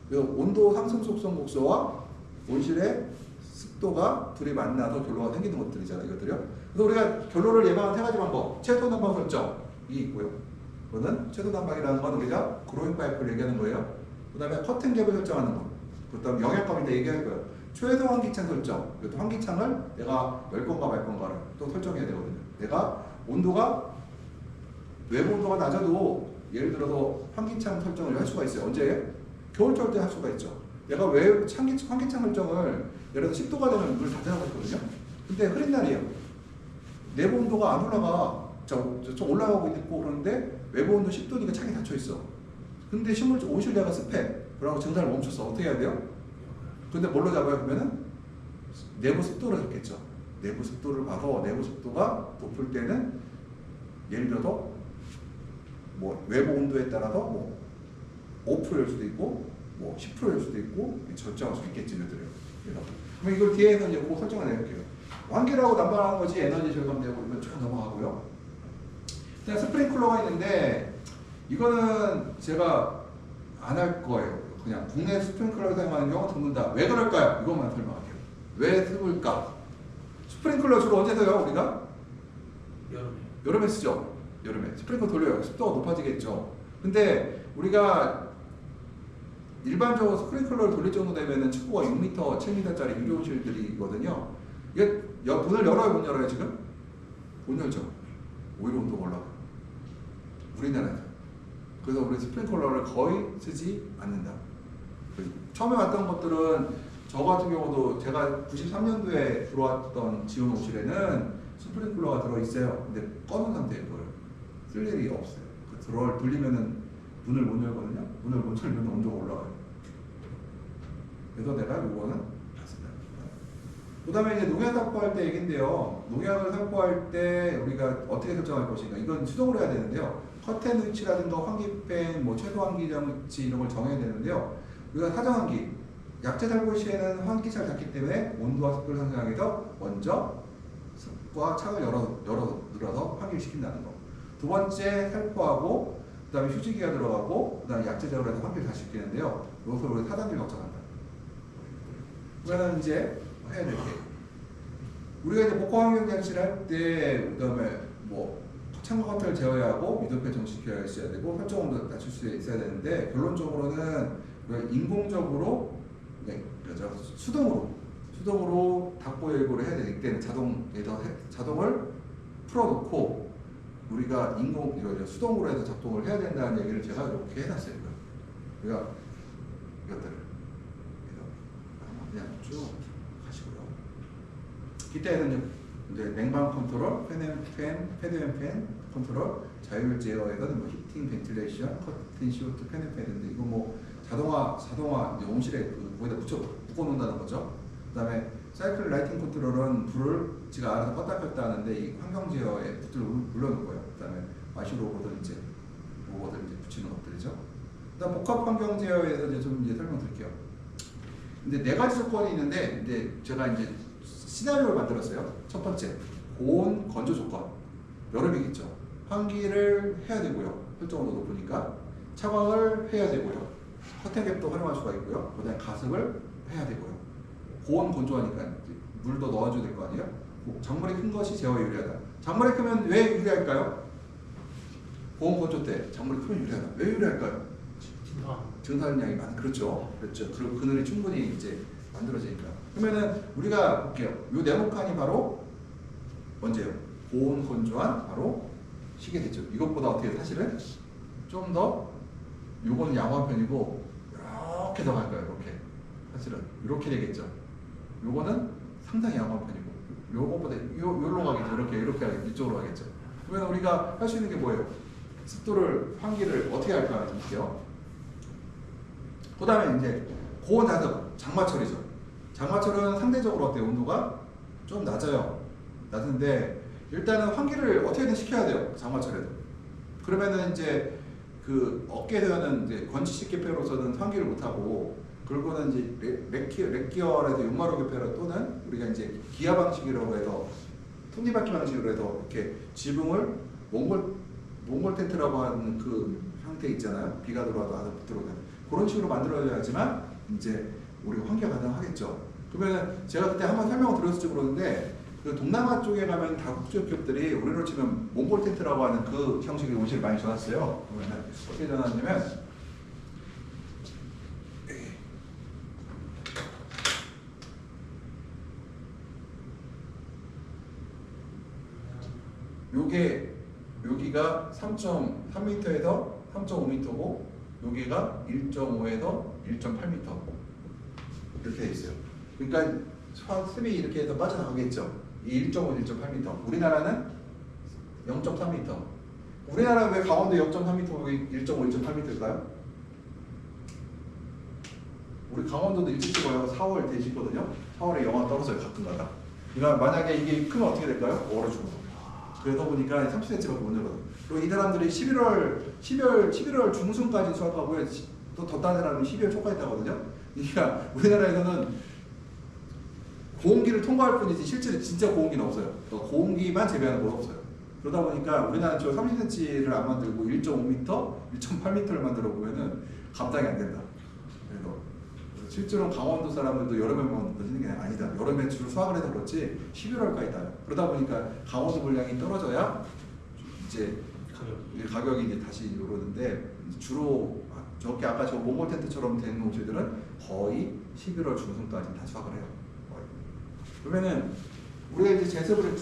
그래서 온도 상승 속성 곡소와 온실의 습도가 둘이 만나서 결로가 생기는 것들이잖아요, 이것들이요. 그래서 우리가 결로를 예방하는 세 가지 방법, 최소 난방 설정이 있고요. 그거는 최소 난방이라는 건 우리가 그로잉 파이프를 얘기하는 거예요. 그 다음에 커튼 갭을 설정하는 거. 그 다음 영향값인데 얘기할 거예요. 최소 환기창 설정. 또 환기창을 내가 열 건가 말 건가를 또 설정해야 되거든요. 내가 온도가 외부 온도가 낮아도 예를 들어서 환기창 설정을 할 수가 있어요. 언제? 겨울철 때 할 수가 있죠. 내가 왜 환기창 설정을 예를 들어서 10도가 되면 물 닫아놓고 있거든요. 근데 흐린 날이에요. 내부 온도가 안 올라가. 좀 올라가고 있고 그러는데 외부 온도 10도니까 창이 닫혀 있어. 근데 온실 내가 습해. 그러고 증산을 멈췄어. 어떻게 해야 돼요? 근데 뭘로 잡아요? 그러면은 내부 습도를 잡겠죠. 내부 습도를 봐서 내부 습도가 높을 때는 예를 들어서 뭐 외부 온도에 따라서 뭐 5%일 수도 있고 뭐 10%일 수도 있고 결정할 수 있겠지, 이들이요. 그럼 이걸 뒤에서 이제 꼭 설정을 해볼게요. 환기라고 난방하는 것이 에너지 절감되고 이건 쭉 넘어가고요. 그냥 스프링클러가 있는데 이거는 제가 안 할 거예요. 그냥 국내 스프링클러를 사용하는 경우는 드문다. 왜 그럴까요? 이것만 설명할게요. 왜 드물까? 스프링클러 주로 언제 써요? 우리가? 여름에. 여름에 쓰죠. 여름에 스프링클러 돌려요. 습도가 높아지겠죠. 근데 우리가 일반적으로 스프링클러를 돌릴 정도 되면은 층고가 6m, 7m짜리 유료온실들이거든요. 이게 문을 열어요, 못 열어요 지금? 못 열죠. 오히려 온도가 올라가. 우리나라에서. 그래서 우리 스프링클러를 거의 쓰지 않는다. 처음에 왔던 것들은 저 같은 경우도 제가 93년도에 들어왔던 지원호실에는 스프링클러가 들어있어요. 근데 꺼놓은 상태일 거예요. 쓸 일이 없어요. 돌리면은 문을 못 열거든요. 문을 못 열면 온도가 올라가요. 그래서 내가 요거는 봤습니다. 그 다음에 이제 농약 살포할 때 얘긴데요. 농약을 살포할 때 우리가 어떻게 설정할 것인가. 이건 수동으로 해야 되는데요. 커튼 위치라든가 환기팬, 뭐 최소 환기 장치 이런 걸 정해야 되는데요. 우리가 사정 환기, 약재 살포 시에는 환기차를 닫기 때문에 온도와 습도를 상승하기위해서 먼저 습과 창을 눌러서 환기를 시킨다는 거. 두 번째 살포하고 그 다음에 휴지기가 들어가고 그 다음에 약재 제어를 해서 환기를 다시 시키는데요. 이것을 우리가 4단계를 거쳐간다. 그러면 이제 해야 될 게 우리가 이제 복합 환경 장치를 할 때 그다음에 뭐 창과 커튼을 제어해야 하고 미도폐 정식해야 있어야 되고 설정 온도 낮출 수 있어야 되는데 결론적으로는 우리가 인공적으로 수동으로 닫고 열고를 해야 되기 때문에 자동을 풀어놓고 우리가 수동으로 해서 작동을 해야 된다는 얘기를 제가 이렇게 해놨어요. 우리가 이것들을 그냥 쭉 하시고요. 기타에는 이제 냉방 컨트롤, 패드앤팬 컨트롤, 자율 제어에서는 뭐 히팅, 벤틸레이션, 커튼, CO2, 패드인데 이거 뭐 자동화 이제 온실에 거기다 묶어 놓는다는 거죠. 그다음에 사이클 라이팅 컨트롤은 불을 지가 알아서 껐다 켰다 하는데 이 환경 제어에 불을 눌러놓은 거예요. 그다음에 마시 로봇을 이제 붙이는 것들이죠. 그다음 복합 환경 제어에서 이제 좀 설명드릴게요. 근데 네 가지 조건이 있는데 이제 제가 이제 시나리오를 만들었어요. 첫 번째, 고온 건조 조건. 여름이겠죠. 환기를 해야 되고요. 설정 온도 높으니까 차광을 해야 되고요. 커튼캡도 활용할 수가 있고요. 그다음에 가습을 해야 되고요. 고온 건조하니까 물도 넣어줘야 될 거 아니에요? 작물이 큰 것이 제어에 유리하다. 작물이 크면 왜 유리할까요? 고온 건조 때 작물이 크면 유리하다. 왜 유리할까요? 증산량이 많은 그렇죠. 그리고 그늘이 충분히 이제 만들어지니까. 그러면은 우리가 볼게요. 요 네모칸이 바로 언제요? 고온 건조한 바로 시계대죠. 이것보다 어떻게 사실은 좀 더 요거는 양호한 편이고 이렇게 더 갈까요? 이렇게 사실은 이렇게 되겠죠. 요거는 상당히 양호한 편이고 요거보다 요로 가겠죠. 이렇게 이쪽으로 가겠죠. 그러면 우리가 할 수 있는 게 뭐예요? 습도를 환기를 어떻게 할까 볼게요. 그 다음에 이제 고온 자습 장마철이죠. 장마철은 상대적으로 어때요? 온도가 좀 낮아요. 낮은데 일단은 환기를 어떻게든 시켜야 돼요. 장마철에도. 그러면은 이제 그 업계에서는 이제 건치식 개폐로서는 환기를 못하고 그리고는 이제 렉기어에서 용마루 개폐로 또는 우리가 이제 기아 방식이라고 해서 톱니바퀴 방식으로 해서 이렇게 지붕을 몽골 텐트라고 하는 그 형태 있잖아요. 비가 들어와도 안에 못 들어오는 그런 식으로 만들어야지만 이제 우리가 환기가 가능하겠죠. 그러면 제가 그때 한번 설명을 드렸을지 모르는데 그 동남아 쪽에 가면 다국적 기업들이 우리로 치면 몽골 텐트라고 하는 그 형식의 온실을 많이 전했어요. 그러면 어떻게 전하냐면 여기가 3.3m에서 3.5m고 여기가 1.5에서 1.8m 이렇게 돼 있어요. 그러니까 습이 이렇게 해서 빠져나가겠죠. 1.5, 1.8m. 우리나라는 0.3m. 우리나라 왜 강원도 0.3m, 1.5, 1.8m일까요? 우리 강원도도 일찍 찍어요. 4월 대시거든요. 4월에 영하 떨어져요. 가끔가다. 그러니까 만약에 이게 크면 어떻게 될까요? 얼어 죽어서. 그러다 보니까 30cm밖에 못 열어요. 그리고 이 사람들이 11월 중순까지 수확하고요. 또 더 다른 사람은 12월 초까지 따거든요. 그러니까 우리나라에서는 고온기를 통과할 뿐이지 실제로 진짜 고온기는 없어요. 고온기만 재배하는 건 없어요. 그러다 보니까 우리나라 저 30cm를 안 만들고 1.5m, 1.8m를 만들어 보면은 감당이 안 된다. 그래서 실제로 강원도 사람들도 여름에만 느껴지는 게 아니다. 여름에 주로 수확을 해서 그렇지 11월까지 따요. 그러다 보니까 강원도 물량이 떨어져야 이제 가격이 이제 다시 오르는데 주로 저렇게 아까 저 몽골 텐트처럼 된 옷들은 거의 11월 중순까지 다 수확을 해요. 거의. 그러면은 우리가 이제 제습을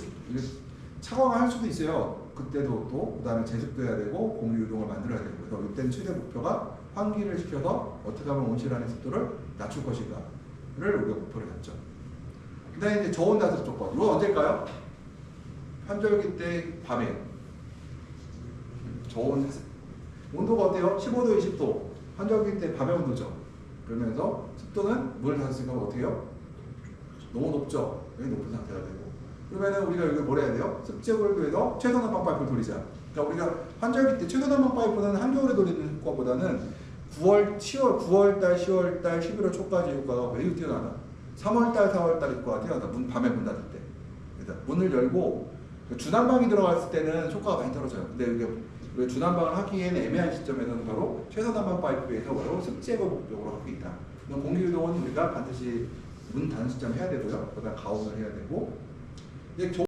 차광할 수도 있어요. 그때도 또 그다음에 제습도 해야 되고 공유 유동을 만들어야 되고 그래서 이때는 최대 목표가 환기를 시켜서 어떻게 하면 온실안의 습도를 낮출 것인가를 우리가 목표를 잡죠. 그다음에 이제 저온 다습 조건. 이건 언제일까요? 환절기 때 밤에 저온 온도가 어때요? 15도, 20도. 환절기 때 밤의 온도죠. 그러면서 습도는 물을 다 썼으니까 어떻게 해요? 너무 높죠. 여기 높은 상태가 되고. 그러면은 우리가 여기 뭘 해야 돼요? 습지구에서 최소난방 파이프를 돌리자. 그러니까 우리가 환절기 때 최소난방 파이프는 한겨울에 돌리는 효과보다는 9월달, 10월달, 11월 초까지 효과가 매우 뛰어나다. 3월달, 4월달 효과가 뛰어나다. 밤에 문 닫을 때. 그래서 문을 열고 주난방이 들어갔을 때는 효과가 많이 떨어져요. 근데 이게 주난방을 하기에는 애매한 시점에서는 바로 최소난방 파이프에서 바로 습제거 목적으로 하고 있다. 공기 유동은 우리가 반드시 문 닫는 시점 해야 되고요. 그다음 가온을 해야 되고.